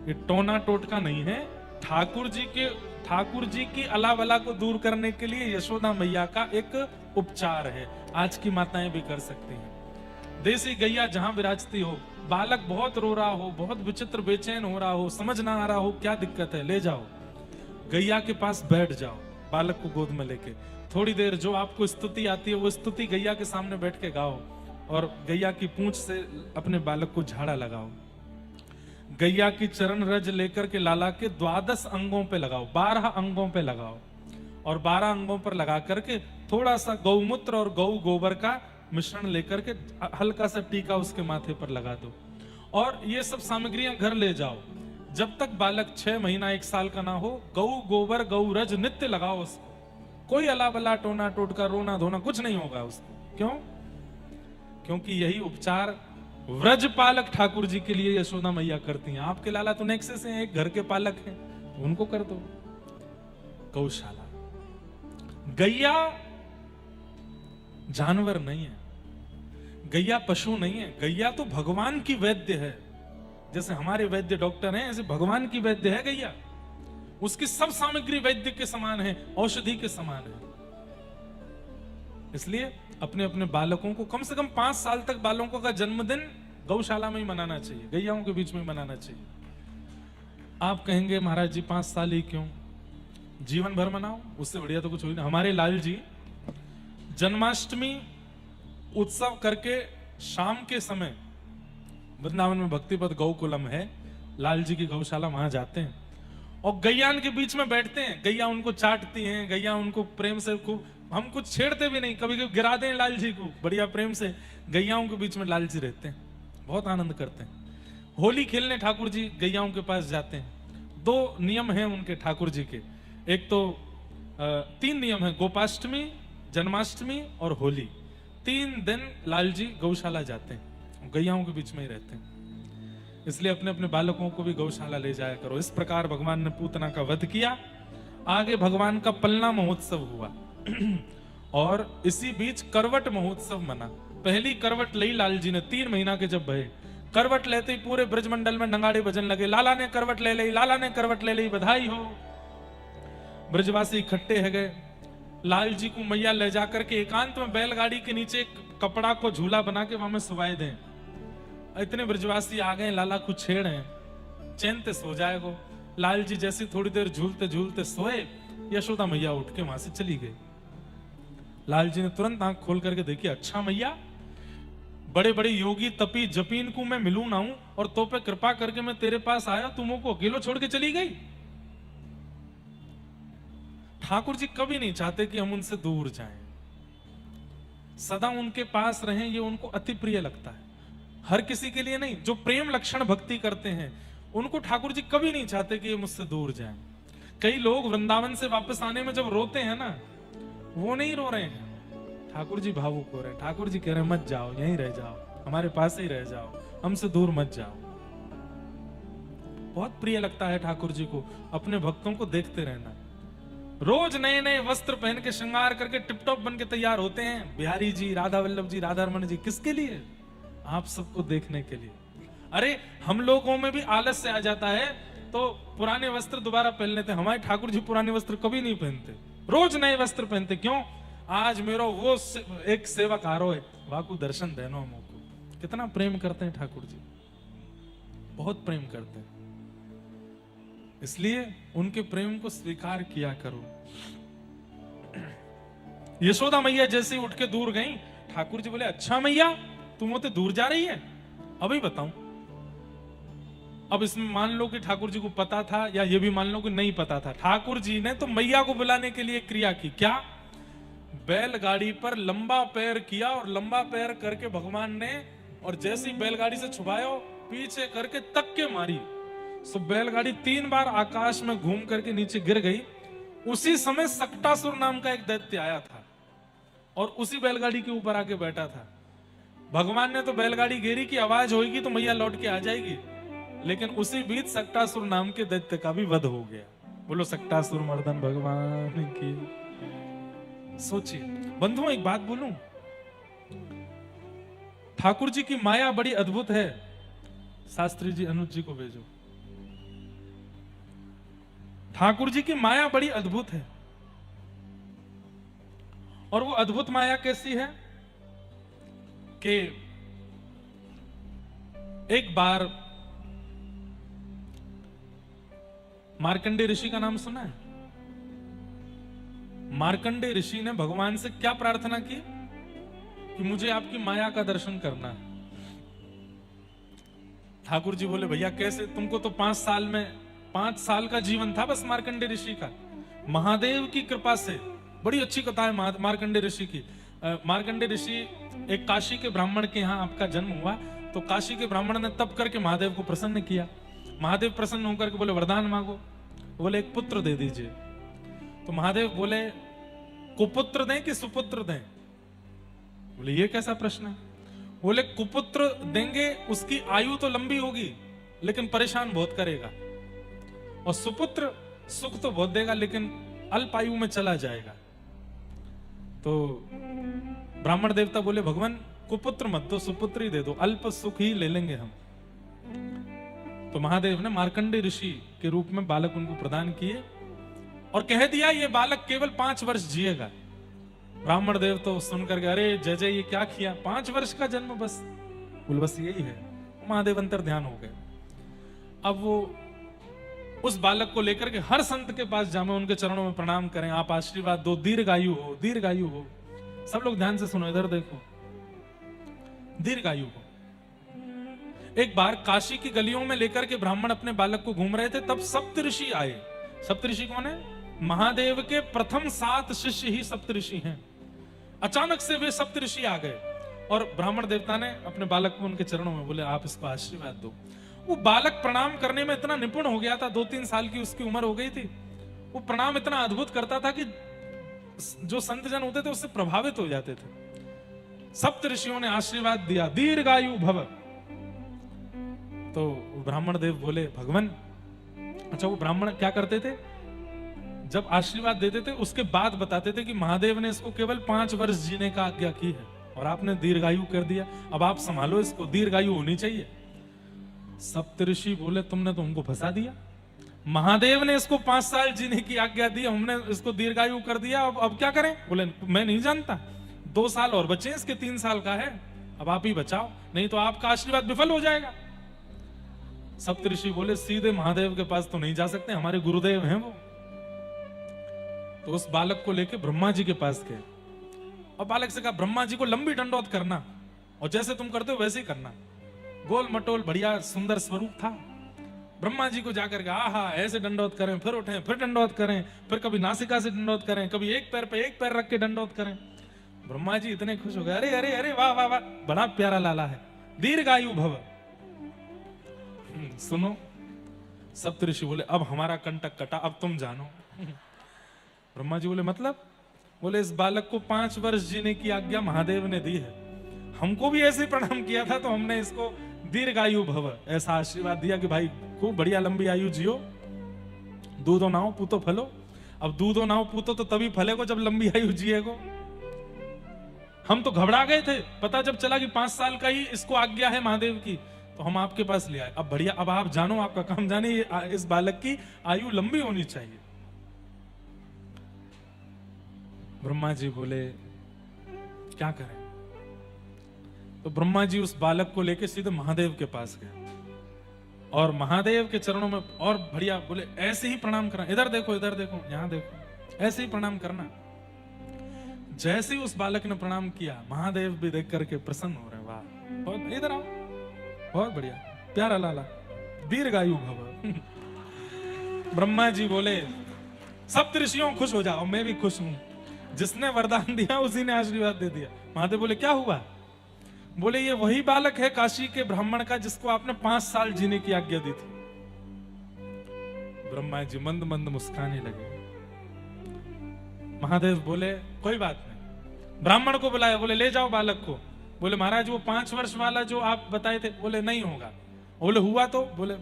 ये टोना टोटका नहीं है। ठाकुर जी की अलावला को दूर करने के लिए यशोदा मैया का एक उपचार है। आज की माताएं भी कर सकती हैं। देसी गैया जहां विराजती हो, बालक बहुत रो रहा हो, बहुत विचित्र बेचैन हो रहा हो, समझ ना आ रहा हो क्या दिक्कत है, ले जाओ गैया के पास, बैठ जाओ बालक को गोद में लेके। थोड़ी देर जो आपको स्तुति आती है वो स्तुति गैया के सामने बैठ के गाओ और गैया की पूंछ से अपने बालक को झाड़ा लगाओ। गैया की चरण रज लेकर के लाला के 12 अंगों पे लगाओ, 12 अंगों पे लगाओ और 12 अंगों पर लगा करके थोड़ा सा गौमूत्र और गौ गोबर का मिश्रण लेकर के हल्का सा टीका उसके माथे पर लगा दो और ये सब सामग्रियां घर ले जाओ। जब तक बालक 6 महीना 1 साल का ना हो, गौ गोबर गौ रज नित्य लगाओ उसको। कोई अला बला टोना टोटका रोना धोना कुछ नहीं होगा उसको। क्यों? क्योंकि यही उपचार व्रजपालक ठाकुर जी के लिए यशोदा मैया करती हैं। आपके लाला तो नेक्से से हैं, एक घर के पालक हैं, तो उनको कर दो। गौशाला। गैया जानवर नहीं है, गैया पशु नहीं है, गैया तो भगवान की वैद्य है। जैसे हमारे वैद्य डॉक्टर हैं, ऐसे भगवान की वैद्य है गैया। उसकी सब सामग्री वैद्य के समान है, औषधि के समान है। इसलिए अपने अपने बालकों को कम से कम 5 साल तक बालकों का जन्मदिन गौशाला में ही मनाना चाहिए, गैयाओं के बीच में ही मनाना चाहिए। आप कहेंगे महाराज जी 5 साल ही क्यों, जीवन भर मनाओ, उससे बढ़िया तो कुछ हो ही नहीं। हमारे लाल जी जन्माष्टमी उत्सव करके शाम के समय वृंदावन में भक्तिपद गौकुलम है, लाल जी की गौशाला, वहां जाते हैं और गैयान के बीच में बैठते हैं। गैया उनको चाटती हैं, गैया उनको प्रेम से, खूब हम कुछ छेड़ते भी नहीं, कभी कभी गिरा दें लाल जी को, बढ़िया प्रेम से गैयाओं के बीच में लाल जी रहते हैं, बहुत आनंद करते हैं। होली खेलने ठाकुर जी गैयाओं के पास जाते हैं। 2 नियम हैं उनके ठाकुर जी के। एक तो 3 नियम है, गोपाष्टमी, जन्माष्टमी और होली। 3 दिन लाल जी गौशाला जाते हैं, गैयाओं के बीच में ही रहते हैं। इसलिए अपने अपने बालकों को भी गौशाला ले जाया करो। इस प्रकार भगवान ने पूतना का वध किया। आगे भगवान का पलना महोत्सव हुआ और इसी बीच करवट महोत्सव मना। पहली करवट ली लाल जी ने 3 महीना के जब भये। करवट लेते ही पूरे ब्रजमंडल में नगाड़े बजन लगे, लाला ने करवट ले ली, लाला ने करवट ले ली, बधाई हो। ब्रजवासी इकट्ठे है गए। लाल जी को मैया ले जाकर के एकांत में बैलगाड़ी के नीचे कपड़ा को झूला बना के वहां में सुवाए दें। इतने ब्रजवासी आ गए, लाला को छेड़े, चैन ते सो जाएगो। लाल जी जैसे थोड़ी देर झूलते झूलते सोए, यशोदा मैया उठ के वहां से चली गई। लाल जी ने तुरंत आंख खोल करके देखी, अच्छा मैया, बड़े बड़े योगी तपी जपीन को मैं मिलूं ना हूं और तो पे कृपा करके मैं तेरे पास आया, तुम को अकेलो छोड़ के चली गई। ठाकुर जी कभी नहीं चाहते कि हम उनसे दूर जाएं, सदा उनके पास रहें, ये उनको अति प्रिय लगता है। हर किसी के लिए नहीं। जो प्रेम लक्षण भक्ति करते हैं उनको ठाकुर जी कभी नहीं चाहते कि ये मुझसे दूर जाएं। कई लोग वृंदावन से वापस आने में जब रोते हैं ना, वो नहीं रो रहे हैं, ठाकुर जी भावुक हो रहे हैं। ठाकुर जी कह रहे हैं मत जाओ, यहीं रह जाओ, हमारे पास ही रह जाओ, हमसे दूर मत जाओ। बहुत प्रिय लगता है ठाकुर जी को अपने भक्तों को देखते रहना। रोज नए नए वस्त्र पहन के श्रृंगार करके टिपटॉप बन के तैयार होते हैं बिहारी जी, राधा वल्लभ जी, राधा रमन जी। किसके लिए? आप सबको देखने के लिए। अरे हम लोगों में भी आलस्य आ जाता है तो पुराने वस्त्र दोबारा पहन लेते हैं। हमारे ठाकुर जी पुराने वस्त्र कभी नहीं पहनते, रोज नए वस्त्र पहनते। क्यों? आज मेरा वो एक सेवक आरो है, वाकू दर्शन देनो हमको। कितना प्रेम करते हैं ठाकुर जी, बहुत प्रेम करते हैं। इसलिए उनके प्रेम को स्वीकार किया करो। यशोदा मैया जैसे उठ के दूर गई, ठाकुर जी बोले अच्छा मैया तुम होते दूर जा रही है, अभी बताऊं। अब इसमें मान लो कि ठाकुर जी को पता था, या ये भी मान लो कि नहीं पता था। ठाकुर जी ने तो मैया को बुलाने के लिए क्रिया की। क्या? बैलगाड़ी पर लंबा पैर किया, और लंबा पैर करके भगवान ने, और जैसी बैलगाड़ी से छुपाया पीछे करके तक के मारी, सो बैलगाड़ी 3 बार आकाश में घूम करके नीचे गिर गई। उसी समय सक्टासुर नाम का एक दैत्य आया था और उसी बैलगाड़ी के ऊपर आके बैठा था। भगवान ने तो बैलगाड़ी गिरी की आवाज होगी तो मैया लौट के आ जाएगी, लेकिन उसी बीच सक्टासुर नाम के दैत्य का भी वध हो गया। बोलो सक्टासुर मर्दन भगवान की। सोचिए बंधुओं, एक बात बोलूं, ठाकुर जी की माया बड़ी अद्भुत है। शास्त्री जी अनुज जी को भेजो। ठाकुर जी की माया बड़ी अद्भुत है। और वो अद्भुत माया कैसी है कि एक बार मार्कंडे ऋषि का नाम सुना है? मार्कंडे ऋषि ने भगवान से क्या प्रार्थना की कि मुझे आपकी माया का दर्शन करना है। ठाकुर जी बोले भैया कैसे? तुमको तो 5 साल का जीवन था बस मार्कंडे ऋषि का। महादेव की कृपा से, बड़ी अच्छी कथा है मार्कंडे ऋषि की। मार्कंडे ऋषि एक काशी के ब्राह्मण के यहाँ आपका जन्म हुआ, तो काशी के ब्राह्मण ने तप करके महादेव को प्रसन्न किया। महादेव प्रसन्न होकर के बोले वरदान मांगो। बोले एक पुत्र दे दीजिए। तो महादेव बोले कुपुत्र दें कि सुपुत्र दें? बोले ये कैसा प्रश्न है? बोले कुपुत्र देंगे उसकी आयु तो लंबी होगी लेकिन परेशान बहुत करेगा, और सुपुत्र सुख तो बहुत देगा लेकिन अल्प आयु में चला जाएगा। तो ब्राह्मण देवता बोले भगवान कुपुत्र मत दो, सुपुत्र ही दे दो, अल्प सुख ही ले लेंगे हम। तो महादेव ने मार्कंडे ऋषि के रूप में बालक उनको प्रदान किए और कह दिया ये बालक केवल 5 वर्ष जिएगा। ब्राह्मण देव तो सुनकर अरे जय जय ये क्या किया, 5 वर्ष का जन्म बस? बोले बस यही है। महादेव अंतर ध्यान हो गए। अब वो उस बालक को लेकर के हर संत के पास जामे, उनके चरणों में प्रणाम करें, आप आशीर्वाद दो, दीर्घायु हो, दीर्घायु हो। सब लोग ध्यान से सुनो, इधर देखो, दीर्घायु हो। एक बार काशी की गलियों में लेकर के ब्राह्मण अपने बालक को घूम रहे थे, तब सप्तऋषि आए। सप्तऋषि कौन है? महादेव के प्रथम 7 शिष्य ही सप्तऋषि हैं। अचानक से वे सप्तऋषि आ गए और ब्राह्मण देवता ने अपने बालक को उनके चरणों में बोले आप इसको आशीर्वाद दो। वो बालक प्रणाम करने में इतना निपुण हो गया था, 2-3 साल की उसकी उम्र हो गई थी। वो प्रणाम इतना अद्भुत करता था कि जो संत जन होते थे उससे प्रभावित हो जाते थे। सप्त ऋषियों ने आशीर्वाद दिया, दीर्घायु भव। तो ब्राह्मण देव बोले भगवान, अच्छा वो ब्राह्मण क्या करते थे? जब आशीर्वाद देते थे उसके बाद बताते थे कि महादेव ने इसको केवल 5 वर्ष जीने का आज्ञा की है और आपने दीर्घायु कर दिया, अब आप संभालो इसको, दीर्घायु होनी चाहिए। सप्तऋषि बोले तुमने तो हमको फंसा दिया, महादेव ने इसको 5 साल जीने की आज्ञा दी, हमने इसको दीर्घायु कर दिया, अब क्या करें? बोले मैं नहीं जानता, 2 साल और बचे, इसके 3 साल का है, अब आप ही बचाओ, नहीं तो आपका आशीर्वाद विफल हो जाएगा। सप्तऋषि बोले सीधे महादेव के पास तो नहीं जा सकते, हमारे गुरुदेव हैं वो। तो उस बालक को लेके ब्रह्मा जी के पास गए और बालक से कहा ब्रह्मा जी को लंबी दंडौत करना और जैसे तुम करते हो वैसे ही करना। गोल मटोल बढ़िया सुंदर स्वरूप था। ब्रह्मा जी को जाकर के आहा ऐसे दंडौत करें, फिर उठें, फिर दंडौत करें, फिर कभी नासिका से दंडौत करें, कभी एक पैर पे एक पैर रख के दंडौत करें। ब्रह्मा जी इतने खुश हो गए, अरे अरे अरे वाह वाह वाह, बड़ा प्यारा लाला है, दीर्घायु भव। सुनो, सप्तऋषि बोले अब हमारा कंटक कटा, अब तुम जानो। ब्रह्मा जी बोले मतलब? बोले इस बालक को 5 वर्ष जीने की आज्ञा महादेव ने दी है, हमको भी ऐसे प्रणाम किया था तो हमने इसको दीर्घायु भव ऐसा आशीर्वाद दिया कि भाई खूब बढ़िया लंबी आयु जियो, दूधो नाओ पूतो फलो। अब दूधो नाओ पूतो तो तभी फलेगो जब लंबी आयु जिएगो। हम तो घबरा गए थे, पता जब चला कि 5 साल का ही इसको आज्ञा है महादेव की, तो हम आपके पास ले आए। अब बढ़िया, अब आप जानो, आपका काम जाने, इस बालक की आयु लंबी होनी चाहिए। ब्रह्मा जी बोले क्या करें? तो ब्रह्मा जी उस बालक को लेके सीधे महादेव के पास गए और महादेव के चरणों में और बढ़िया बोले ऐसे ही प्रणाम करना, इधर देखो, इधर देखो, यहां देखो, ऐसे ही प्रणाम करना। जैसे ही उस बालक ने प्रणाम किया, महादेव भी देख करके प्रसन्न हो रहे, वाह बहुत, इधर आओ, बहुत बढ़िया, प्यारा लाला, दीर्घायु भव। ब्रह्मा जी बोले सप्तऋषियों खुश हो जाओ, मैं भी खुश हूं, जिसने वरदान दिया उसी ने आशीर्वाद दे दिया। महादेव बोले क्या हुआ? बोले ये वही बालक है काशी के ब्राह्मण का जिसको आपने 5 साल जीने की आज्ञा दी थी। ब्रह्मा जी मंद मंद मुस्काने लगे। महादेव बोले कोई बात नहीं, ब्राह्मण को बुलाया, बोले ले जाओ बालक को। बोले महाराज वो 5 वर्ष वाला जो आप बताए थे, बोले नहीं होगा। बोले हुआ तो? बोले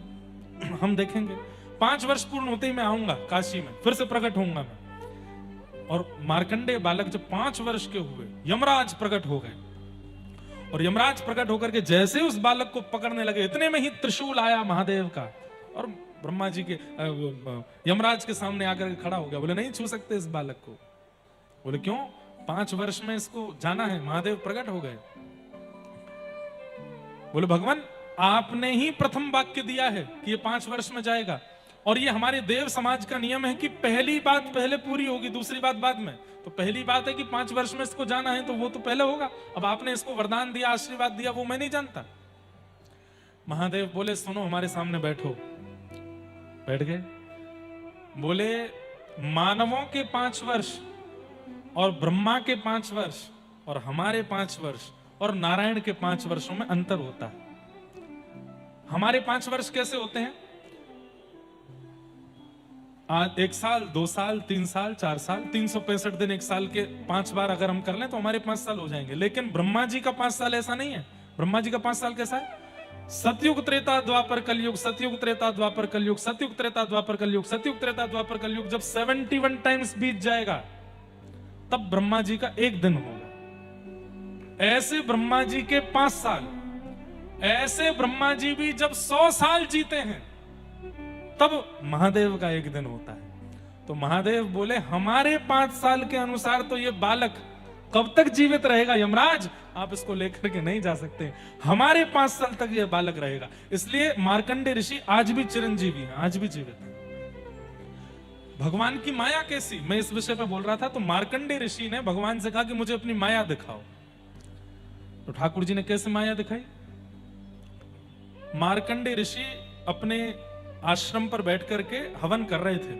हम देखेंगे, 5 वर्ष पूर्ण होते ही मैं आऊंगा काशी में, फिर से प्रकट होऊंगा मैं। और मार्कंडेय बालक जब 5 वर्ष के हुए, यमराज प्रकट हो गए और यमराज प्रकट होकर के जैसे उस बालक को पकड़ने लगे, इतने में ही त्रिशूल आया महादेव का और ब्रह्मा जी के यमराज के सामने आकर के खड़ा हो गया। बोले नहीं छू सकते इस बालक को। बोले क्यों? 5 वर्ष में इसको जाना है। महादेव प्रकट हो गए। बोले भगवान आपने ही प्रथम वाक्य दिया है कि ये 5 वर्ष में जाएगा, और ये हमारे देव समाज का नियम है कि पहली बात पहले पूरी होगी, दूसरी बात बाद में। तो पहली बात है कि 5 वर्ष में इसको जाना है, तो वो तो पहले होगा। अब आपने इसको वरदान दिया, आशीर्वाद दिया, वो मैं नहीं जानता। महादेव बोले सुनो, हमारे सामने बैठो। बैठ गए। बोले मानवों के 5 वर्ष और ब्रह्मा के 5 वर्ष और हमारे 5 वर्ष और नारायण के 5 वर्षों में अंतर होता है। हमारे 5 वर्ष कैसे होते हैं? 1 साल, 2 साल, 3 साल, 4 साल, 365 दिन 1 साल के 5 बार अगर हम कर लें तो हमारे 5 साल हो जाएंगे। लेकिन ब्रह्मा जी का 5 साल ऐसा नहीं है। ब्रह्मा जी का 5 साल कैसा है? सतयुग त्रेता द्वापर कलयुग, सतयुग त्रेता द्वापर कलयुग, सतयुग त्रेता द्वापर कलयुग, सतयुग त्रेता द्वापर कलयुग। जब 71 टाइम्स बीत जाएगा तब ब्रह्मा जी का 1 दिन होगा। ऐसे ब्रह्मा जी के 5 साल, ऐसे ब्रह्मा जी भी जब 100 साल जीते हैं तब महादेव का 1 दिन होता है। तो महादेव बोले हमारे 5 साल के अनुसार तो ये बालक कब तक जीवित रहेगा यमराज? आप इसको लेकर के नहीं जा सकते। हमारे 5 साल तक ये बालक रहेगा। इसलिए मार्कंडेय ऋषि आज भी चिरंजीवी हैं, आज भी जीवित हैं। भगवान की माया कैसी, मैं इस विषय पे बोल रहा था। तो मार्कंडेय ऋषि ने भगवान से कहा कि मुझे अपनी माया दिखाओ। तो ठाकुर जी ने कैसे माया दिखाई? मार्कंडेय ऋषि अपने आश्रम पर बैठ करके हवन कर रहे थे,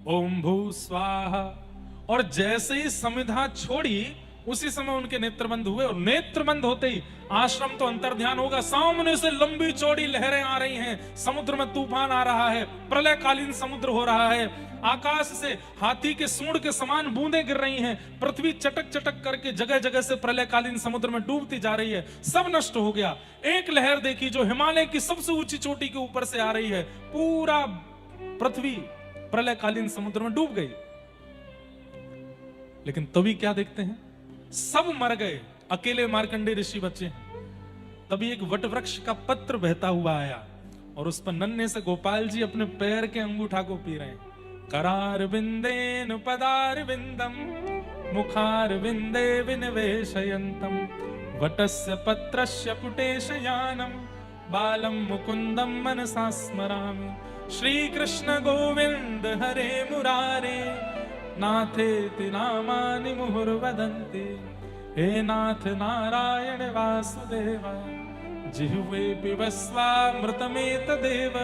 ओम भू स्वाहा, और जैसे ही समिधा छोड़ी उसी समय उनके नेत्र बंद हुए। और नेत्र बंद होते ही आश्रम तो अंतर्ध्यान होगा, सामने से लंबी चौड़ी लहरें आ रही हैं, समुद्र में तूफान आ रहा है, प्रलयकालीन समुद्र हो रहा है, आकाश से हाथी के सूंड के समान बूंदें गिर रही हैं, पृथ्वी चटक चटक करके जगह जगह से प्रलयकालीन समुद्र में डूबती जा रही है, सब नष्ट हो गया। एक लहर देखी जो हिमालय की सबसे ऊंची चोटी के ऊपर से आ रही है, पूरा पृथ्वी प्रलयकालीन समुद्र में डूब गई। लेकिन तभी क्या देखते हैं? सब मर गए, अकेले मार्कंडेय ऋषि बचे हैं। तभी एक वट वृक्ष का पत्र बहता हुआ आया और उस पर नन्हे से गोपाल जी अपने पैर के अंगूठा को पी रहे हैं। करार बिंदेन पदार बिंदम मुखार बिंदे विनिवेशयन्तम वटस्य पत्रस्य पुटेशयानम बालम मुकुंदम मनसा स्मरामि। श्री कृष्ण गोविंद हरे मुरारे नाथेति नामानि मुहुर्वदन्ति। हे नाथ नारायण वासुदेव जिह्वे पिबस्वामृतमेतदेव